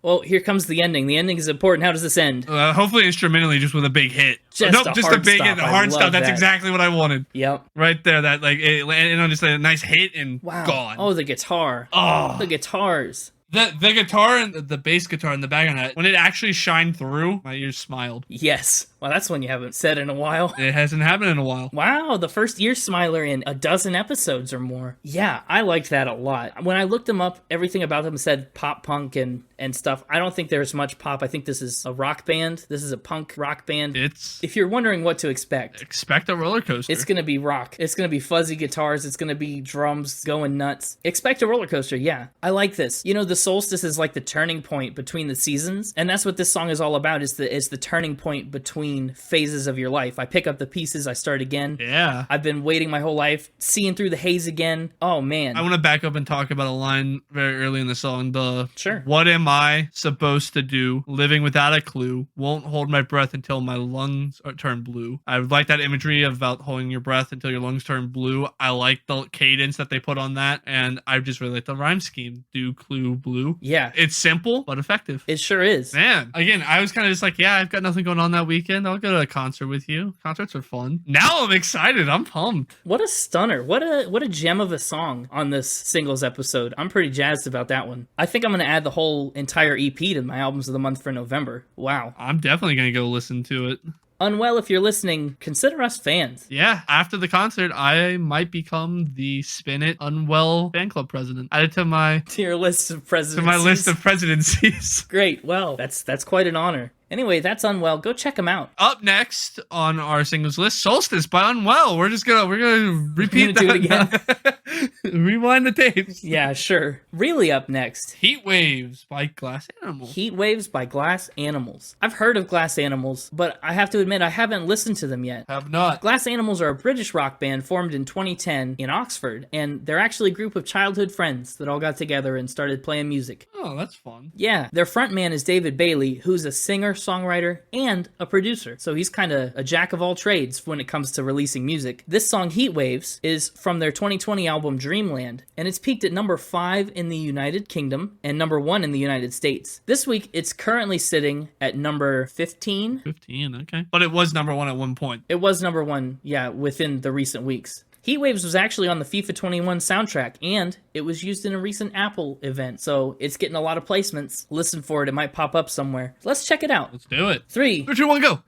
well, here comes the ending. The ending is important. How does this end? hopefully instrumentally, just with a big hit. Just a big stop. hit, a hard stop. That's that. exactly what I wanted. Yep. Right there, that like just a nice hit and gone. Oh, the guitar. Oh, the guitars. The guitar and the bass guitar in the background, that when it actually shined through, my ears smiled. Yes. Well, that's one you haven't said in a while. It hasn't happened in a while. Wow, the first ear smiler in a dozen episodes or more. Yeah, I liked that a lot. When I looked them up, everything about them said pop punk and stuff. I don't think there's much pop. I think this is a rock band. This is a punk rock band. If you're wondering what to expect a roller coaster. It's going to be rock. It's going to be fuzzy guitars. It's going to be drums going nuts. Expect a roller coaster, yeah. I like this. You know, the solstice is like the turning point between the seasons, and that's what this song is all about, is the turning point between phases of your life. I pick up the pieces, I start again. Yeah. I've been waiting my whole life, seeing through the haze again. Oh, man. I want to back up and talk about a line very early in the song. Sure. What am I supposed to do? Living without a clue. Won't hold my breath until my lungs turn blue. I like that imagery about holding your breath until your lungs turn blue. I like the cadence that they put on that, and I just really like the rhyme scheme. Do, clue, blue. Yeah. It's simple, but effective. It sure is. Man, again, I was kind of just like, yeah, I've got nothing going on that weekend. I'll go to a concert with you. Concerts are fun. Now I'm excited. I'm pumped. What a stunner. What a gem of a song on this singles episode. I'm pretty jazzed about that one. I think I'm going to add the whole entire EP to my albums of the month for November. Wow. I'm definitely going to go listen to it. Unwell, if you're listening, consider us fans. Yeah, after the concert, I might become the Spin It Unwell fan club president. Add it to your list of presidencies. To my list of presidencies. Great. Well, that's quite an honor. Anyway, that's Unwell. Go check them out. Up next on our singles list, Solstice by Unwell. We're gonna repeat that. Do it again. Rewind the tapes. Yeah, sure. Really up next, Heat Waves by Glass Animals. Heat Waves by Glass Animals. I've heard of Glass Animals, but I have to admit I haven't listened to them yet. Have not. Glass Animals are a British rock band formed in 2010 in Oxford, and they're actually a group of childhood friends that all got together and started playing music. Oh, that's fun. Yeah, their frontman is David Bailey, who's a singer, songwriter, and a producer. So he's kind of a jack of all trades when it comes to releasing music. This song, Heat Waves, is from their 2020 album Dreamland, and it's peaked at number 5 in the United Kingdom and number 1 in the United States. This week, it's currently sitting at number 15. 15, okay. But it was number 1 at one point. It was number 1, yeah, within the recent weeks. Heat Waves was actually on the FIFA 21 soundtrack, and it was used in a recent Apple event, so it's getting a lot of placements. Listen for it, it might pop up somewhere. Let's check it out. Let's do it. 3, 2, 1, go.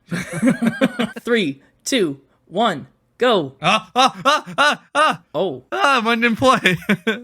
3, 2, 1, go. Oh. Mine didn't play.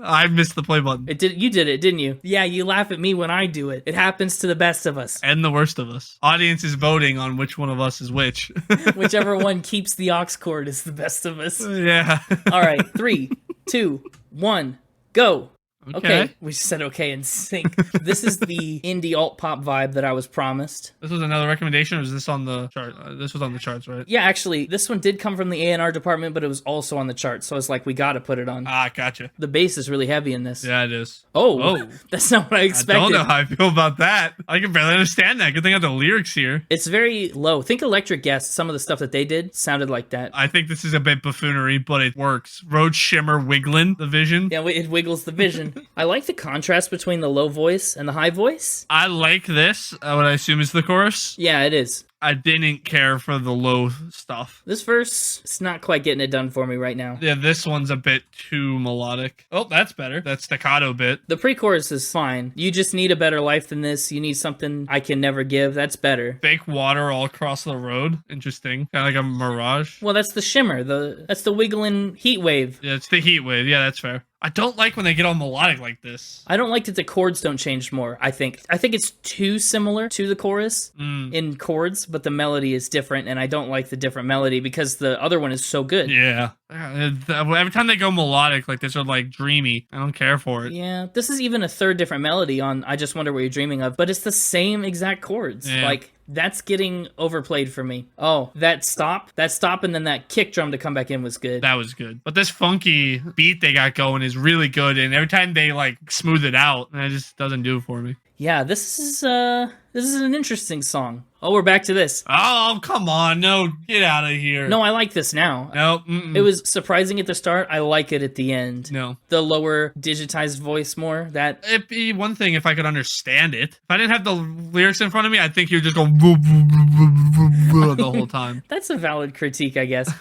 I missed the play button. You did it, didn't you? Yeah, you laugh at me when I do it. It happens to the best of us. And the worst of us. Audience is voting on which one of us is which. Whichever one keeps the aux cord is the best of us. Yeah. All right, 3, 2, 1, go. Okay, we just said okay in sync. This is the indie alt pop vibe that I was promised. This was another recommendation, or was this on the chart? This was on the charts, right? Yeah, actually, this one did come from the A&R department, but it was also on the chart, so it's like, we gotta put it on. Ah, gotcha. The bass is really heavy in this. Yeah, it is. Oh, that's not what I expected. I don't know how I feel about that. I can barely understand that. Good thing I have the lyrics here. It's very low. Think Electric Guest, some of the stuff that they did sounded like that. I think this is a bit buffoonery, but it works. Road Shimmer wiggling the vision. Yeah, it wiggles the vision. I like the contrast between the low voice and the high voice. I like this, what I assume is the chorus. Yeah, it is. I didn't care for the low stuff. This verse, it's not quite getting it done for me right now. Yeah, this one's a bit too melodic. Oh, that's better. That staccato bit. The pre-chorus is fine. You just need a better life than this. You need something I can never give. That's better. Fake water all across the road. Interesting. Kind of like a mirage. Well, that's the shimmer. That's the wiggling heat wave. Yeah, it's the heat wave. Yeah, that's fair. I don't like when they get all melodic like this. I don't like that the chords don't change more, I think. I think it's too similar to the chorus in chords, but the melody is different, and I don't like the different melody because the other one is so good. Yeah. Every time they go melodic like this or like dreamy, I don't care for it. Yeah, this is even a third different melody on I Just Wonder What You're Dreaming Of, but it's the same exact chords. Yeah. Like, that's getting overplayed for me. Oh, that stop, and then that kick drum to come back in was good. That was good. But this funky beat they got going is really good, and every time they like smooth it out, it just doesn't do it for me. Yeah, this is an interesting song. Oh, we're back to this. Oh, come on. No, get out of here. No, I like this now. No. It was surprising at the start. I like it at the end. No. The lower digitized voice more. It'd be one thing if I could understand it. If I didn't have the lyrics in front of me, I'd think you're just going the whole time. That's a valid critique, I guess.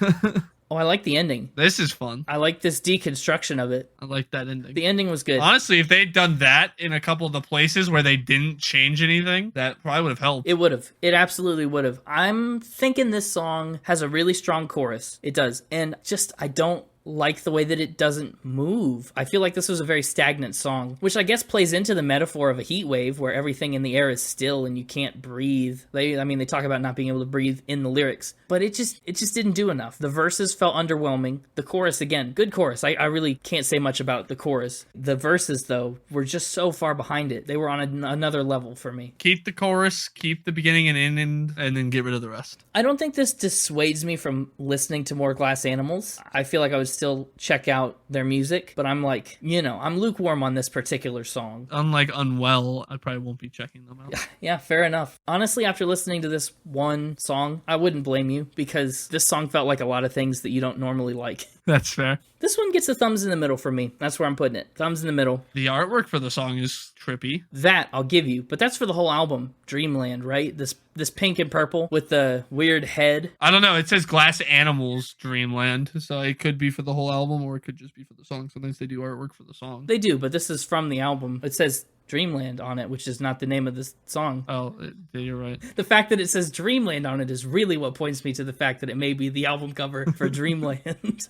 Oh, I like the ending. This is fun. I like this deconstruction of it. I like that ending. The ending was good. Honestly, if they'd done that in a couple of the places where they didn't change anything, that probably would have helped. It would have. It absolutely would have. I'm thinking this song has a really strong chorus. It does. And just, I don't like the way that it doesn't move. I feel like this was a very stagnant song, which I guess plays into the metaphor of a heat wave where everything in the air is still and you can't breathe. They talk about not being able to breathe in the lyrics, but it just didn't do enough. The verses felt underwhelming. The chorus, again, good chorus. I really can't say much about the chorus. The verses, though, were just so far behind it. They were on another level for me. Keep the chorus, keep the beginning and end, and then get rid of the rest. I don't think this dissuades me from listening to more Glass Animals. I feel like I would still check out their music, but I'm like, I'm lukewarm on this particular song. Unlike Unwell, I probably won't be checking them out. Yeah, fair enough. Honestly, after listening to this one song, I wouldn't blame you because this song felt like a lot of things that you don't normally like. That's fair. This one gets a thumbs in the middle for me. That's where I'm putting it. Thumbs in the middle. The artwork for the song is trippy. That I'll give you, but that's for the whole album. Dreamland, right? This pink and purple with the weird head. I don't know. It says Glass Animals Dreamland, so it could be for the whole album or it could just be for the song. Sometimes they do artwork for the song. They do, but this is from the album. It says Dreamland on it, which is not the name of this song. Oh, you're right. The fact that it says Dreamland on it is really what points me to the fact that it may be the album cover for Dreamland.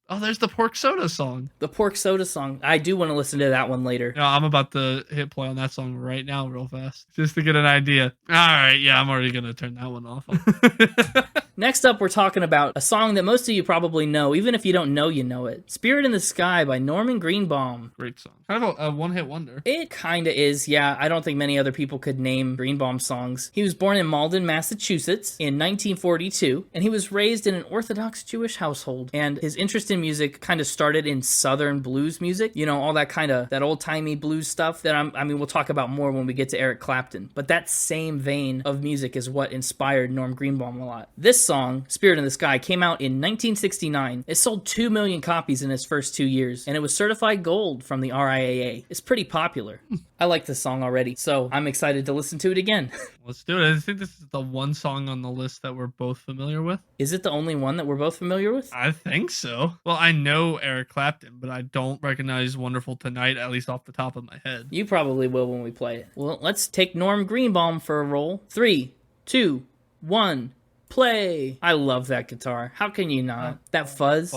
Oh, there's the Pork Soda song. The Pork Soda song. I do want to listen to that one later. No, I'm about to hit play on that song right now real fast, just to get an idea. All right, yeah, I'm already going to turn that one off. Next up, we're talking about a song that most of you probably know. Even if you don't know, you know it. Spirit in the Sky by Norman Greenbaum. Great song. Kind of a one-hit wonder. It kind of is, yeah. I don't think many other people could name Greenbaum songs. He was born in Malden, Massachusetts in 1942, and he was raised in an Orthodox Jewish household. And his interest in music kind of started in Southern blues music. All that kind of, that old-timey blues stuff that we'll talk about more when we get to Eric Clapton. But that same vein of music is what inspired Norm Greenbaum a lot. This song, Spirit in the Sky, came out in 1969. It sold 2 million copies in its first 2 years, and it was certified gold from the RIAA. It's pretty popular. I like this song already, so I'm excited to listen to it again. Let's do it. I think this is the one song on the list that we're both familiar with. Is it the only one that we're both familiar with? I think so. Well, I know Eric Clapton, but I don't recognize Wonderful Tonight, at least off the top of my head. You probably will when we play it. Well, let's take Norm Greenbaum for a roll. 3, 2, 1, play. I love that guitar. How can you not? That fuzz.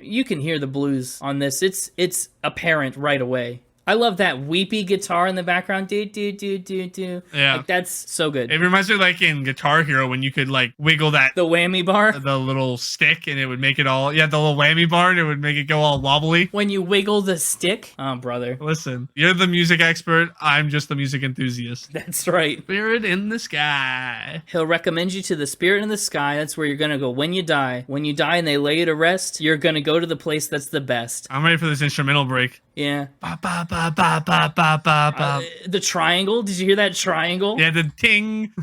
You can hear the blues on this. It's apparent right away. I love that weepy guitar in the background. Do, do, do, do, do. Yeah. Like, that's so good. It reminds me like in Guitar Hero when you could like wiggle that The whammy bar. the little stick and it would make it all the little whammy bar and it would make it go all wobbly. When you wiggle the stick. Oh, brother. Listen, you're the music expert. I'm just the music enthusiast. That's right. Spirit in the sky. He'll recommend you to the spirit in the sky. That's where you're going to go when you die. When you die and they lay you to rest, you're going to go to the place that's the best. I'm ready for this instrumental break. Yeah. Ba, ba, ba, ba, ba, ba, ba, ba. The triangle. Did you hear that triangle? Yeah, the ting.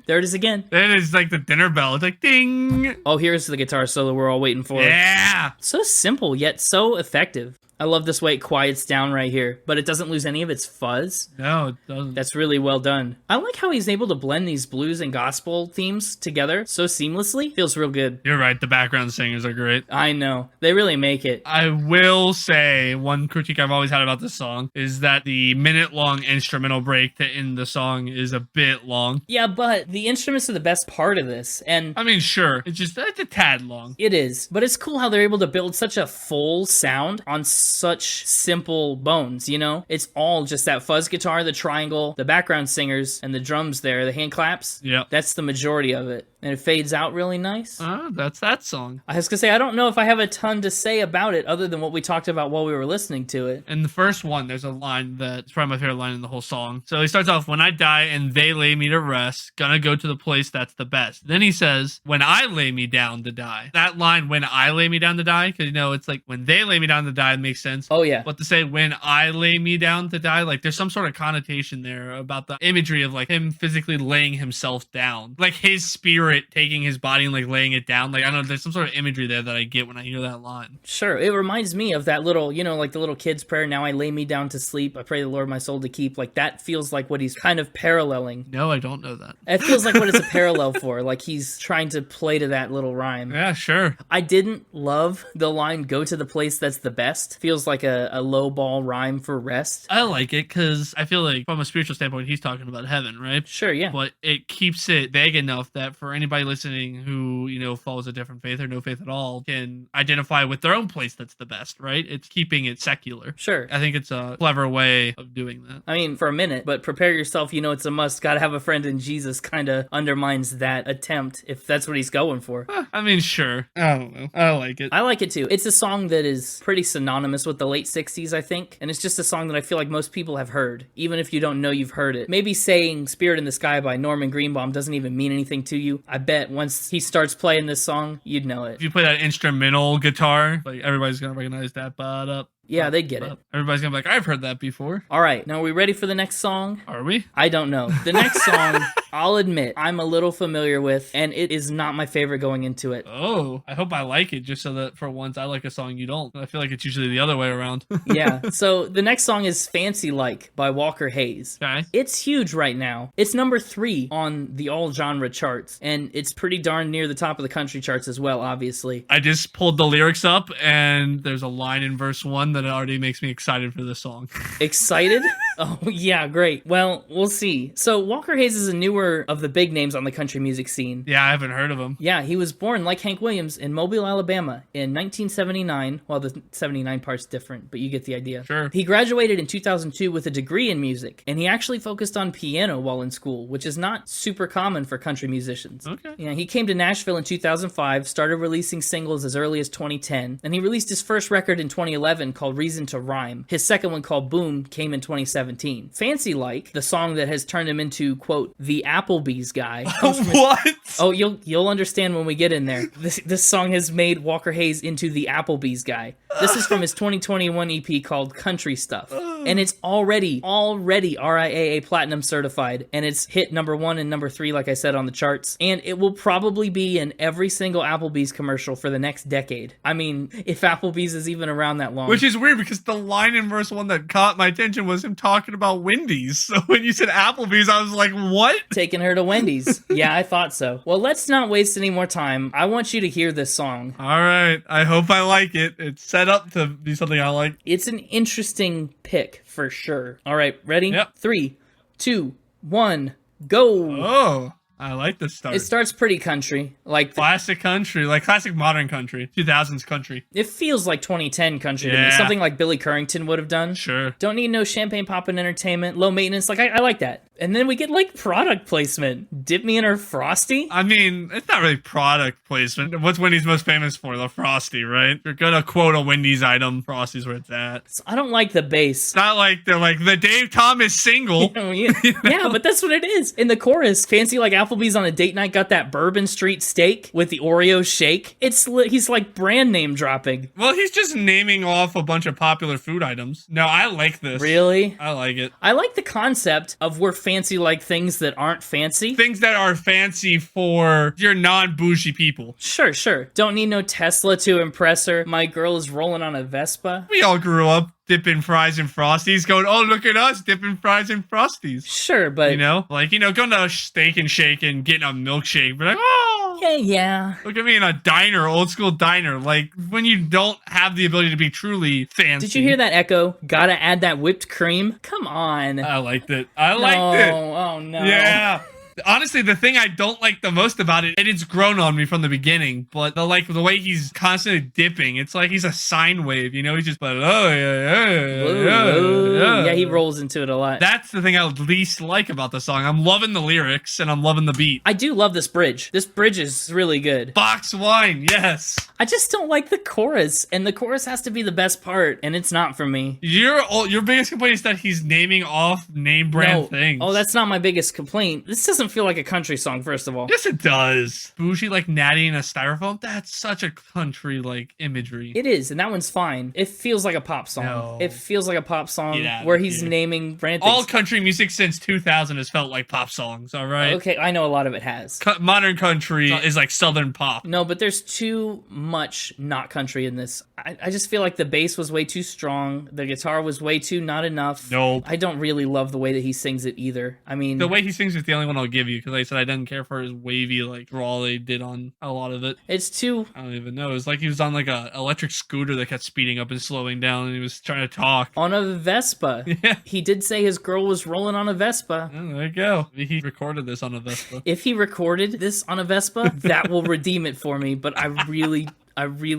There it is again. Then it's like the dinner bell. It's like ding. Oh, here's the guitar solo we're all waiting for. Yeah. So simple, yet so effective. I love this way it quiets down right here, but it doesn't lose any of its fuzz. No, it doesn't. That's really well done. I like how he's able to blend these blues and gospel themes together so seamlessly. Feels real good. You're right. The background singers are great. I know. They really make it. I will say one critique I've always had about this song is that the minute-long instrumental break to end the song is a bit long. Yeah, but the instruments are the best part of this, and I mean, sure, it's a tad long. it is. But it's cool how they're able to build such a full sound on such simple bones, you know? It's all just that fuzz guitar, the triangle, the background singers, and the drums there, the hand claps. Yeah. That's the majority of it. And it fades out really nice. That's that song. I was gonna say, I don't know if I have a ton to say about it other than what we talked about while we were listening to it. In the first one, there's a line that's probably my favorite line in the whole song. So he starts off, when I die and they lay me to rest, gonna go to the place that's the best. Then he says, when I lay me down to die. That line, when I lay me down to die, because, you know, it's like when they lay me down to die, it makes sense. Oh, yeah. But to say, when I lay me down to die, like, there's some sort of connotation there about the imagery of, like, him physically laying himself down. Like, his spirit taking his body and, like, laying it down. Like, I don't know, there's some sort of imagery there that I get when I hear that line. Sure. It reminds me of that little, you know, like the little kid's prayer, now I lay me down to sleep. I pray the Lord my soul to keep. Like, that feels like what he's kind of paralleling. No, I don't know that. It feels like what it's a parallel for. Like, he's trying to play to that little rhyme. Yeah, sure. I didn't love the line, go to the place that's the best. Feels like a low ball rhyme for rest. I like it because I feel like from a spiritual standpoint, he's talking about heaven, right? Sure, yeah. But it keeps it vague enough that for anybody listening who, you know, follows a different faith or no faith at all can identify with their own place that's the best, right? It's keeping it secular. Sure. I think it's a clever way of doing that. I mean, for a minute, but prepare yourself, you know, it's a must. Gotta have a friend in Jesus kind of undermines that attempt if that's what he's going for. I mean, sure. I don't know. I like it. I like it too. It's a song that is pretty synonymous with the late 60s, I think. And it's just a song that I feel like most people have heard, even if you don't know you've heard it. Maybe saying Spirit in the Sky by Norman Greenbaum doesn't even mean anything to you. I bet once he starts playing this song, you'd know it. If you play that instrumental guitar, like everybody's going to recognize that. Ba-da. Yeah, they get it. Everybody's gonna be like, I've heard that before. All right, now are we ready for the next song? Are we? I don't know. The next song, I'll admit, I'm a little familiar with, and it is not my favorite going into it. Oh, I hope I like it just so that for once I like a song you don't. I feel like it's usually the other way around. Yeah, so the next song is Fancy Like by Walker Hayes. Okay. It's huge right now. It's number 3 on the all genre charts, and it's pretty darn near the top of the country charts as well, obviously. I just pulled the lyrics up, and there's a line in verse 1 that already makes me excited for this song. Excited? Oh, yeah, great. Well, we'll see. So Walker Hayes is a newer of the big names on the country music scene. Yeah, I haven't heard of him. Yeah, he was born, like Hank Williams, in Mobile, Alabama in 1979. Well, the 79 part's different, but you get the idea. Sure. He graduated in 2002 with a degree in music, and he actually focused on piano while in school, which is not super common for country musicians. Okay. Yeah, he came to Nashville in 2005, started releasing singles as early as 2010, and he released his first record in 2011 called Reason to Rhyme. His second one, called Boom, came in 2017. Fancy Like, the song that has turned him into, quote, the Applebee's guy. What? Oh, you'll understand when we get in there. This song has made Walker Hayes into the Applebee's guy. This is from his 2021 EP called Country Stuff. And it's already RIAA Platinum certified. And it's hit number 1 and number 3, like I said, on the charts. And it will probably be in every single Applebee's commercial for the next decade. I mean, if Applebee's is even around that long. Which is weird because the line in verse 1 that caught my attention was him talking about Wendy's. So when you said Applebee's, I was like, what? Taking her to Wendy's. Yeah, I thought so. Well, let's not waste any more time. I want you to hear this song. All right. I hope I like it. It's set up to be something I like. It's an interesting pick for sure. All right, ready? Yep. 3, 2, 1, go. Oh. I like the start. It starts pretty country. Like Classic country, like classic modern country, 2000s country. it feels like 2010 country to me. Yeah. Something like Billy Currington would have done. Sure. Don't need no champagne poppin' entertainment, low maintenance. Like I like that. And then we get like product placement. Dip me in her Frosty. I mean, it's not really product placement. What's Wendy's most famous for? The Frosty, right? You're gonna quote a Wendy's item, Frosty's where it's at. I don't like the bass. It's not like they're like the Dave Thomas single. Yeah, but that's what it is. In the chorus, fancy like Applebee's on a date night got that Bourbon Street steak with the Oreo shake. He's like brand name dropping. Well, he's just naming off a bunch of popular food items. No, I like this. Really? I like it. I like the concept of we're fancy like things that aren't fancy. Things that are fancy for your non-bougie people. Sure. Don't need no Tesla to impress her. My girl is rolling on a Vespa. We all grew up dipping fries in Frosties, going, oh, look at us dipping fries in Frosties. Sure, but... You know? Like, going to a Steak and Shake and getting a milkshake. But like, oh... Yeah. Look at me in a diner, old school diner. Like, when you don't have the ability to be truly fancy. Did you hear that echo? Gotta add that whipped cream? Come on. I liked it. I liked it. Oh, no. Yeah. Honestly, the thing I don't like the most about it, and it's grown on me from the beginning, but the way he's constantly dipping, it's like he's a sine wave, He's just like, oh, yeah. Yeah, he rolls into it a lot. That's the thing I least like about the song. I'm loving the lyrics, and I'm loving the beat. I do love this bridge. This bridge is really good. Box wine, yes. I just don't like the chorus, and the chorus has to be the best part, and it's not for me. Your biggest complaint is that he's naming off name brand things. Oh, that's not my biggest complaint. This doesn't feel like a country song, first of all. Yes, it does. Bougie like Natty in a styrofoam. That's such a country like imagery. It is, and that one's fine. It feels like a pop song. No. It feels like a pop song where he's naming brand things. All country music since 2000 has felt like pop songs. All right. Okay, I know a lot of it has. Modern country is like southern pop. No, but there's too much not country in this. I just feel like the bass was way too strong. The guitar was way too not enough. Nope. I don't really love the way that he sings it either. I mean, the way he sings is the only one I'll give you, because like I said I didn't care for his wavy like drawl they did on a lot of it. It's too... I don't even know. It was like he was on like a electric scooter that kept speeding up and slowing down, and he was trying to talk. On a Vespa. Yeah. He did say his girl was rolling on a Vespa. Oh, there you go. He recorded this on a Vespa. If he recorded this on a Vespa, that will redeem it for me, but I really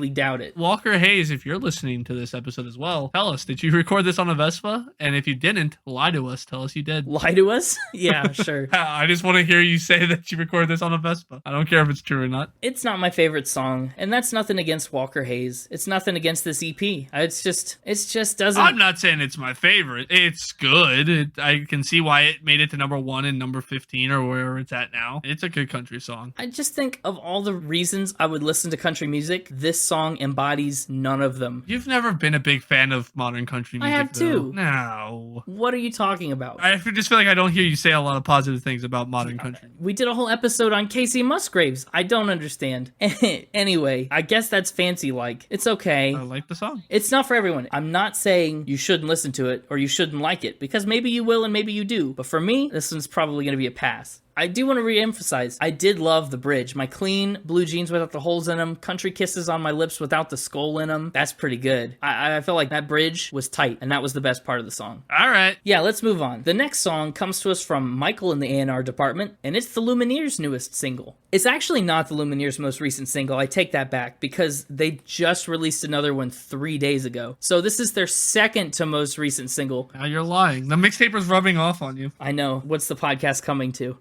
doubt it. Walker Hayes, if you're listening to this episode as well, tell us, did you record this on a Vespa? And if you didn't, lie to us. Tell us you did. Lie to us? Yeah, sure. I just want to hear you say that you recorded this on a Vespa. I don't care if it's true or not. It's not my favorite song, and that's nothing against Walker Hayes. It's nothing against this EP. It just doesn't... I'm not saying it's my favorite. It's good. I can see why it made it to number 1 and number 15 or wherever it's at now. It's a good country song. I just think of all the reasons I would listen to country music, this song embodies none of them. You've never been a big fan of modern country music, I have too. No. What are you talking about? I just feel like I don't hear you say a lot of positive things about modern country. We did a whole episode on Casey Musgraves. I don't understand. Anyway, I guess that's fancy like. It's okay. I like the song. It's not for everyone. I'm not saying you shouldn't listen to it or you shouldn't like it, because maybe you will and maybe you do. But for me, this one's probably going to be a pass. I do want to re-emphasize, I did love the bridge. My clean blue jeans without the holes in them, country kisses on my lips without the skull in them. That's pretty good. I felt like that bridge was tight, and that was the best part of the song. All right. Yeah, let's move on. The next song comes to us from Michael in the A&R department, and it's the Lumineers' newest single. It's actually not the Lumineers' most recent single. I take that back, because they just released another one 3 days ago. So this is their second to most recent single. Now you're lying. The mixtape was rubbing off on you. I know. What's the podcast coming to?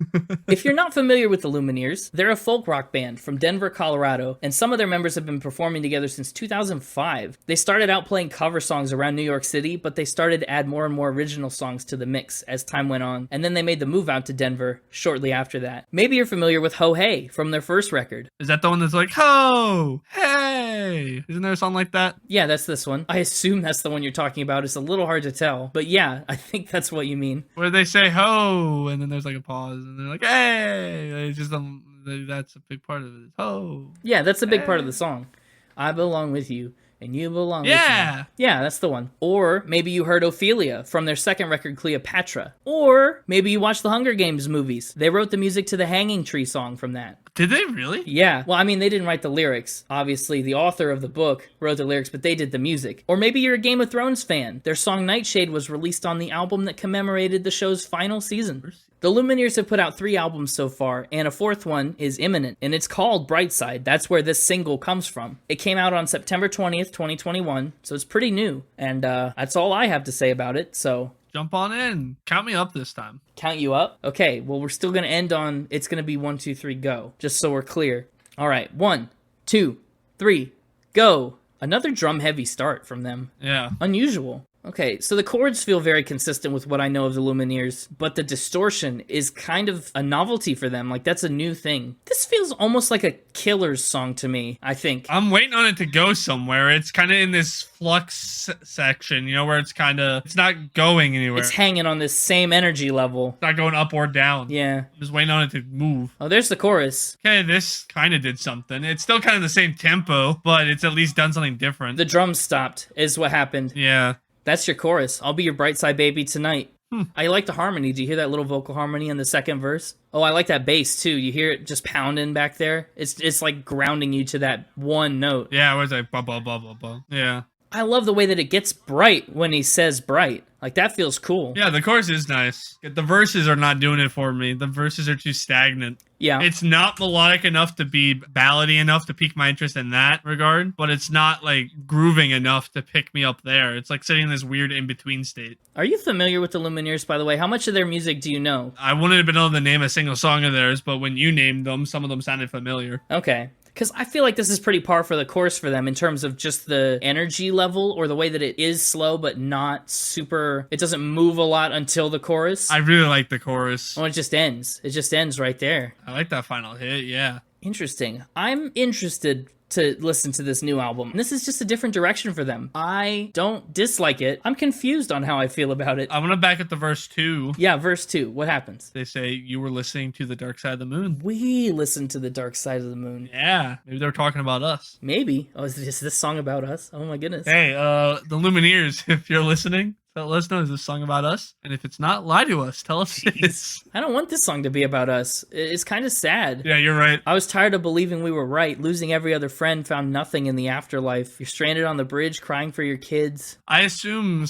If you're not familiar with the Lumineers, they're a folk rock band from Denver, Colorado, and some of their members have been performing together since 2005. They started out playing cover songs around New York City, but they started to add more and more original songs to the mix as time went on, and then they made the move out to Denver shortly after that. Maybe you're familiar with Ho Hey from their first record. Is that the one that's like, ho, hey? Isn't there a song like that? Yeah, that's this one. I assume that's the one you're talking about. It's a little hard to tell, but yeah, I think that's what you mean. Where they say ho, and then there's like a pause, and they're like, hey. It's just that's a big part of it. Oh, yeah, that's a big part of the song. I belong with you, and you belong with me. Yeah, that's the one. Or maybe you heard Ophelia from their second record, Cleopatra. Or maybe you watched the Hunger Games movies. They wrote the music to the Hanging Tree song from that. Did they really? Yeah. Well, I mean, they didn't write the lyrics. Obviously, the author of the book wrote the lyrics, but they did the music. Or maybe you're a Game of Thrones fan. Their song Nightshade was released on the album that commemorated the show's final season. The The Lumineers have put out 3 albums so far, and a 4th one is imminent, and it's called Brightside. That's where this single comes from. It came out on September 20th, 2021, so it's pretty new, and that's all I have to say about it, so... Jump on in. Count me up this time. Count you up? Okay, well, we're still going to end on, it's going to be 1, 2, 3, go, just so we're clear. All right, 1, 2, 3, go. Another drum-heavy start from them. Yeah. Unusual. Okay, so the chords feel very consistent with what I know of the Lumineers, but the distortion is kind of a novelty for them. Like, that's a new thing. This feels almost like a Killers song to me, I think. I'm waiting on it to go somewhere. It's kind of in this flux section, where it's not going anywhere. It's hanging on this same energy level. It's not going up or down. Yeah. I'm just waiting on it to move. Oh, there's the chorus. Okay, this kind of did something. It's still kind of the same tempo, but it's at least done something different. The drums stopped, is what happened. Yeah. That's your chorus. I'll be your brightside baby tonight. I like the harmony. Do you hear that little vocal harmony in the second verse? Oh, I like that bass too. You hear it just pounding back there? It's like grounding you to that one note. Yeah, it was like blah, blah, blah, blah, blah. Yeah. I love the way that it gets bright when he says bright. Like, that feels cool. Yeah, the chorus is nice. The verses are not doing it for me. The verses are too stagnant. Yeah. It's not melodic enough to be ballady enough to pique my interest in that regard, but it's not, like, grooving enough to pick me up there. It's like sitting in this weird in-between state. Are you familiar with the Lumineers, by the way? How much of their music do you know? I wouldn't have been able to name a single song of theirs, but when you named them, some of them sounded familiar. Okay. Because I feel like this is pretty par for the course for them in terms of just the energy level or the way that it is slow but not super... It doesn't move a lot until the chorus. I really like the chorus. Oh, it just ends. It just ends right there. I like that final hit, yeah. Interesting. I'm interested to listen to this new album. This is just a different direction for them. I don't dislike it. I'm confused on how I feel about it. I'm gonna back up to verse 2. Yeah, verse 2. What happens? They say, you were listening to the dark side of the moon. We listen to the dark side of the moon. Yeah, maybe they're talking about us. Maybe. Oh, is this song about us? Oh my goodness. Hey, the Lumineers, if you're listening, let us know, is this song about us? And if it's not, lie to us. Tell us it is. I don't want this song to be about us. It's kind of sad. Yeah, you're right. I was tired of believing we were right. Losing every other friend, found nothing in the afterlife. You're stranded on the bridge, crying for your kids. I assume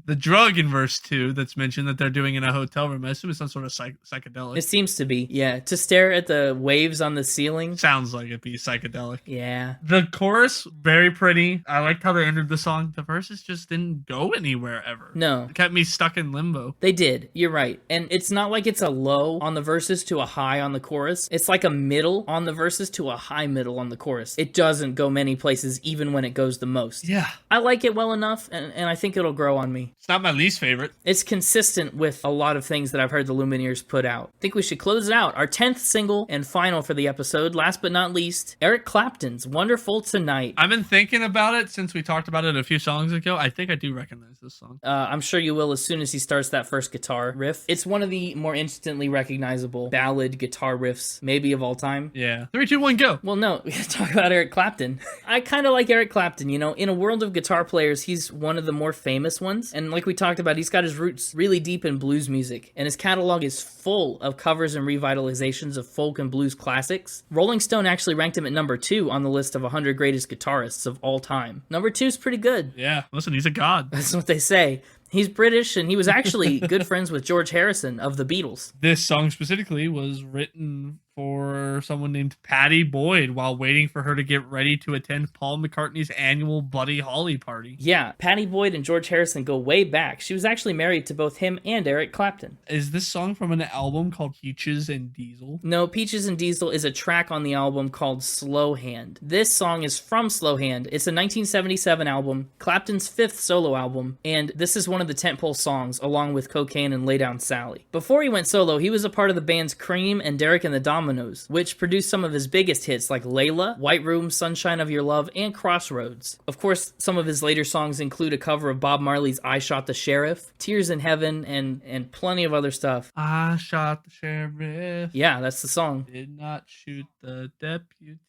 the drug in verse 2 that's mentioned that they're doing in a hotel room. I assume it's some sort of psychedelic. It seems to be, yeah. To stare at the waves on the ceiling. Sounds like it'd be psychedelic. Yeah. The chorus, very pretty. I liked how they ended the song. The verses just didn't go anywhere ever. No. It kept me stuck in limbo. They did. You're right. And it's not like it's a low on the verses to a high on the chorus. It's like a middle on the verses to a high middle on the chorus. It doesn't go many places even when it goes the most. Yeah. I like it well enough, and I think it'll grow on me. It's not my least favorite. It's consistent with a lot of things that I've heard the Lumineers put out. I think we should close it out. Our 10th single and final for the episode, last but not least, Eric Clapton's Wonderful Tonight. I've been thinking about it since we talked about it a few songs ago. I think I do recognize this song. I'm sure you will as soon as he starts that first guitar riff. It's one of the more instantly recognizable ballad guitar riffs, maybe of all time. Yeah. 3, 2, 1, go. Well, no, we gotta talk about Eric Clapton. I kind of like Eric Clapton, you know. In a world of guitar players, he's one of the more famous ones. And like we talked about, he's got his roots really deep in blues music. And his catalog is full of covers and revitalizations of folk and blues classics. Rolling Stone actually ranked him at number 2 on the list of 100 greatest guitarists of all time. Number 2 is pretty good. Yeah, listen, he's a god. That's what they say. He's British, and he was actually good friends with George Harrison of the Beatles. This song specifically was written for someone named Patty Boyd while waiting for her to get ready to attend Paul McCartney's annual Buddy Holly party. Yeah, Patty Boyd and George Harrison go way back. She was actually married to both him and Eric Clapton. Is this song from an album called Peaches and Diesel? No, Peaches and Diesel is a track on the album called Slow Hand. This song is from Slow Hand. It's a 1977 album, Clapton's 5th solo album, and this is one of the tentpole songs, along with Cocaine and Lay Down Sally. Before he went solo, he was a part of the bands Cream and Derek and the Dominoes, which produced some of his biggest hits like Layla, White Room, Sunshine of Your Love, and Crossroads. Of course, some of his later songs include a cover of Bob Marley's I Shot the Sheriff, Tears in Heaven, and plenty of other stuff. I shot the sheriff. Yeah, that's the song. Did not shoot the deputy.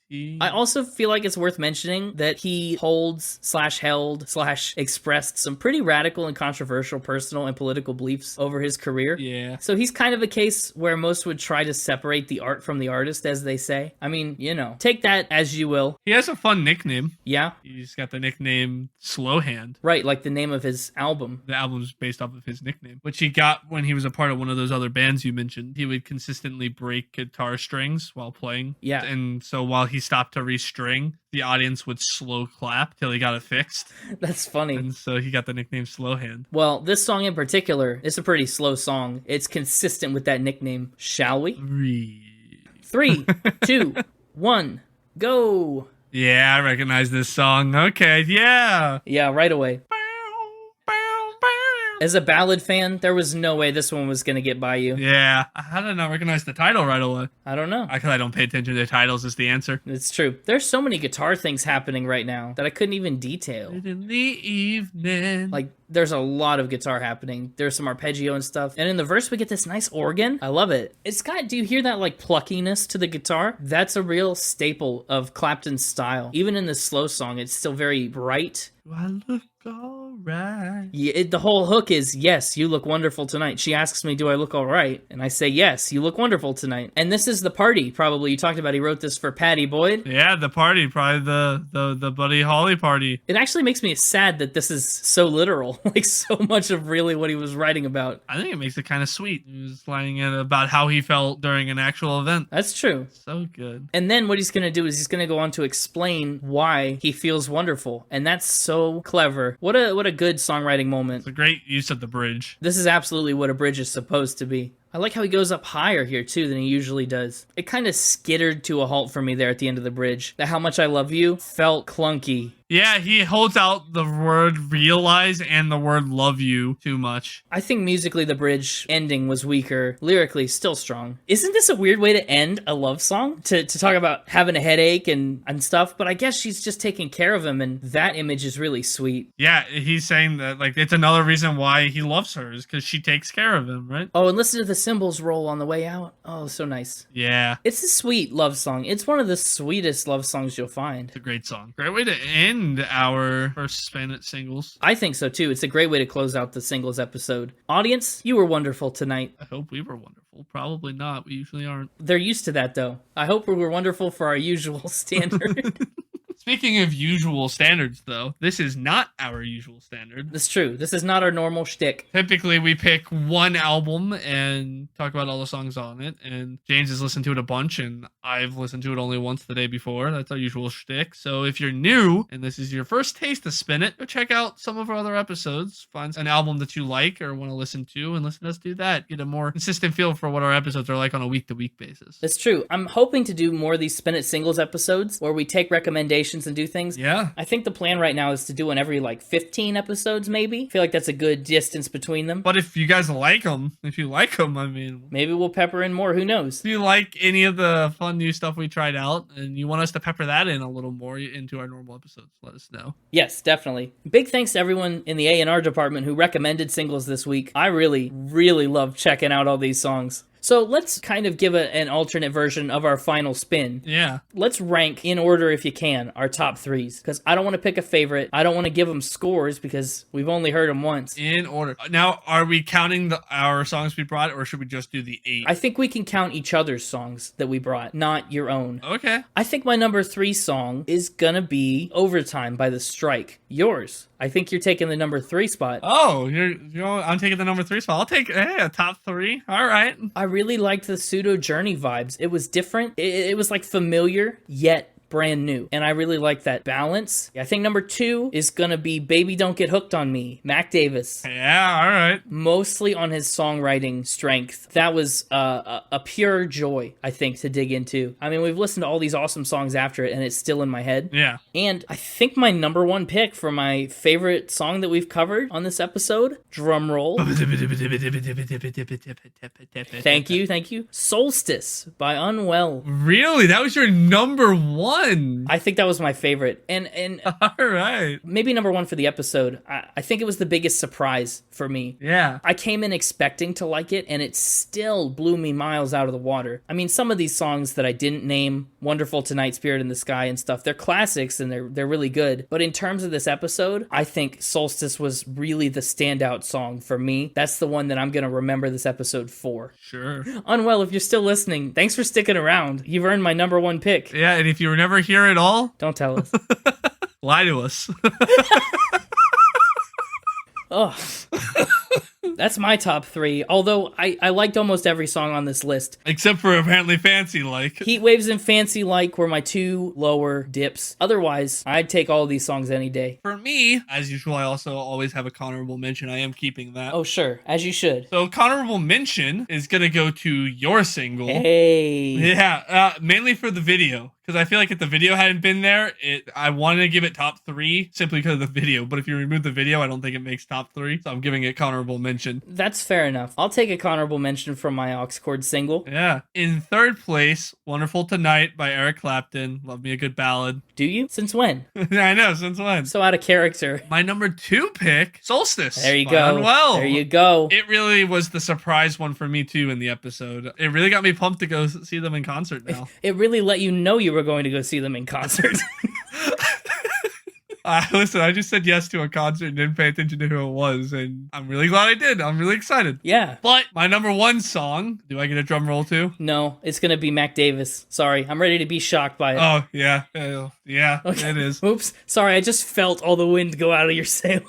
I also feel like it's worth mentioning that he holds/held/expressed some pretty radical and controversial personal and political beliefs over his career. Yeah. So he's kind of a case where most would try to separate the art from the artist, as they say. I mean, you know, take that as you will. He has a fun nickname. Yeah? He's got the nickname Slow Hand. Right, like the name of his album. The album's based off of his nickname, which he got when he was a part of one of those other bands you mentioned. He would consistently break guitar strings while playing. Yeah. And so while he stopped to restring, the audience would slow clap till he got it fixed. That's funny. And so he got the nickname Slow Hand. Well, this song in particular is a pretty slow song. It's consistent with that nickname. Shall we? 3, 2, 1, go. Yeah, I recognize this song. Okay, yeah. Yeah, right away. As a ballad fan, there was no way this one was going to get by you. Yeah. How did I not recognize the title right away? I don't know. Because I don't pay attention to titles is the answer. It's true. There's so many guitar things happening right now that I couldn't even detail. In the evening. Like, there's a lot of guitar happening. There's some arpeggio and stuff. And in the verse, we get this nice organ. I love it. It's got, do you hear that, like, pluckiness to the guitar? That's a real staple of Clapton's style. Even in this slow song, it's still very bright. Do I look alright? Yeah, the whole hook is, yes, you look wonderful tonight. She asks me, do I look all right? And I say, yes, you look wonderful tonight. And this is the party, probably. You talked about he wrote this for Patty Boyd. Yeah, the party, probably the Buddy Holly party. It actually makes me sad that this is so literal. Like, so much of really what he was writing about. I think it makes it kind of sweet. He was writing it about how he felt during an actual event. That's true. So good. And then what he's going to do is he's going to go on to explain why he feels wonderful. And that's so clever. What a good songwriting moment. It's a great use of the bridge. This is absolutely what a bridge is supposed to be. I like how he goes up higher here, too, than he usually does. It kind of skittered to a halt for me there at the end of the bridge. The How Much I Love You felt clunky. Yeah, he holds out the word realize and the word love you too much. I think musically the bridge ending was weaker. Lyrically, still strong. Isn't this a weird way to end a love song? To talk about having a headache and stuff, but I guess she's just taking care of him, and that image is really sweet. Yeah, he's saying that, like, it's another reason why he loves her is because she takes care of him, right? Oh, and listen to the cymbals roll on the way out. Oh, so nice. Yeah. It's a sweet love song. It's one of the sweetest love songs you'll find. It's a great song. Great way to end our first Spanish singles. I think so too. It's a great way to close out the singles episode. Audience, you were wonderful tonight. I hope we were wonderful. Probably not. We usually aren't. They're used to that though. I hope we were wonderful for our usual standard. Speaking of usual standards, though, this is not our usual standard. That's true. This is not our normal shtick. Typically, we pick one album and talk about all the songs on it, and James has listened to it a bunch, and I've listened to it only once the day before. That's our usual shtick. So if you're new, and this is your first taste of Spin It, go check out some of our other episodes. Find an album that you like or want to listen to, and listen to us do that. Get a more consistent feel for what our episodes are like on a week-to-week basis. That's true. I'm hoping to do more of these Spin It singles episodes, where we take recommendations and do things. Yeah. I think the plan right now is to do one every like 15 episodes, maybe. I feel like that's a good distance between them. But if you guys like them, I mean... Maybe we'll pepper in more, who knows? If you like any of the fun new stuff we tried out, and you want us to pepper that in a little more into our normal episodes, let us know. Yes, definitely. Big thanks to everyone in the A&R department who recommended singles this week. I really, really love checking out all these songs. So let's kind of give an alternate version of our final spin. Yeah. Let's rank in order, if you can, our top threes. Because I don't want to pick a favorite. I don't want to give them scores because we've only heard them once. In order. Now, are we counting our songs we brought, or should we just do the 8? I think we can count each other's songs that we brought, not your own. Okay. I think my number 3 song is gonna be Overtime by The Strike. Yours. I think you're taking the number 3 spot. Oh, I'm taking the number 3 spot. I'll take a top 3. All right. I really liked the Pseudo Journey vibes. It was different. It was like familiar, yet brand new. And I really like that balance. I think number 2 is gonna be Baby Don't Get Hooked on Me, Mac Davis. Yeah, all right. Mostly on his songwriting strength. That was a pure joy, I think, to dig into. I mean, we've listened to all these awesome songs after it, and it's still in my head. Yeah. And I think my number 1 pick for my favorite song that we've covered on this episode, drum roll. Thank you. Solstice by Unwell. Really? That was your number 1? 1. I think that was my favorite. And All right. maybe number 1 for the episode. I think it was the biggest surprise for me. Yeah. I came in expecting to like it, and it still blew me miles out of the water. I mean, some of these songs that I didn't name, Wonderful Tonight, Spirit in the Sky and stuff, they're classics and they're really good. But in terms of this episode, I think Solstice was really the standout song for me. That's the one that I'm going to remember this episode for. Sure. Unwell, if you're still listening, thanks for sticking around. You've earned my number 1 pick. Yeah, and if you were never here at all, Don't tell us. lie to us. Oh, that's my top 3. Although I liked almost every song on this list. Except for apparently Fancy Like. Heat Waves and Fancy Like were my 2 lower dips. Otherwise, I'd take all of these songs any day. For me, as usual, I also always have a honorable mention. I am keeping that. Oh, sure, as you should. So honorable mention is going to go to your single. Hey. Yeah, mainly for the video. Because I feel like if the video hadn't been there, I wanted to give it top 3 simply because of the video. But if you remove the video, I don't think it makes top 3. So I'm giving it honorable mention. That's fair enough. I'll take a honorable mention from my Aux Cord single. Yeah. In third place, Wonderful Tonight by Eric Clapton. Love me a good ballad. Do you? Since when? I know, since when? So out of character. My number 2 pick, Solstice. There you by go. Unwell. There you go. It really was the surprise one for me too in the episode. It really got me pumped to go see them in concert now. It really let you know you were going to go see them in concert. Listen, I just said yes to a concert and didn't pay attention to who it was, and I'm really glad I did. I'm really excited. Yeah. But my number 1 song, do I get a drum roll too? No, it's going to be Mac Davis. Sorry, I'm ready to be shocked by it. Oh, yeah. Yeah, Okay. It is. Oops. Sorry, I just felt all the wind go out of your sails.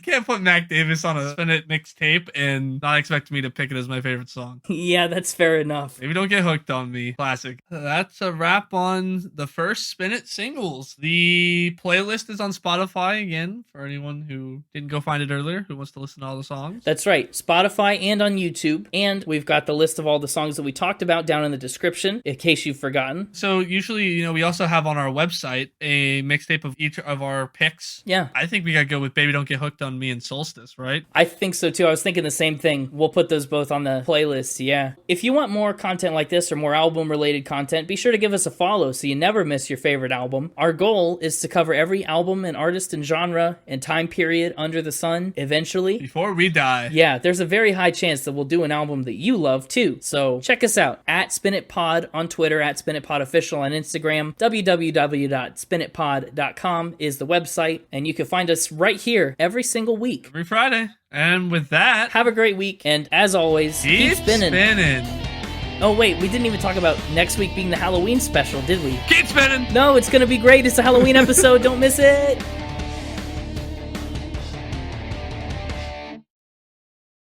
Can't put Mac Davis on a Spin It mixtape and not expect me to pick it as my favorite song. Yeah, that's fair enough. Maybe don't get hooked on me. Classic. That's a wrap on the first Spin It singles. The playlist is on Spotify again for anyone who didn't go find it earlier, who wants to listen to all the songs. That's right. Spotify and on YouTube. And we've got the list of all the songs that we talked about down in the description, in case you've forgotten. So usually, we also have on our website a mixtape of each of our picks. Yeah. I think we gotta go with Baby Don't Get Hooked on Me and Solstice, right? I think so too. I was thinking the same thing. We'll put those both on the playlist, yeah. If you want more content like this or more album-related content, be sure to give us a follow so you never miss your favorite album. Our goal is to cover every album and artist and genre and time period under the sun eventually. Before we die. Yeah, there's a very high chance that we'll do an album that you love too. So check us out at SpinItPod on Twitter, at SpinItPodOfficial on Instagram. www.spinitpod.com is the website, and you can find us right here every single week. Every Friday. And with that, Have a great week, and as always, keep spinning. Oh wait, we didn't even talk about next week being the Halloween special, did we? Keep spinning. No, it's gonna be great. It's a Halloween episode. Don't miss it.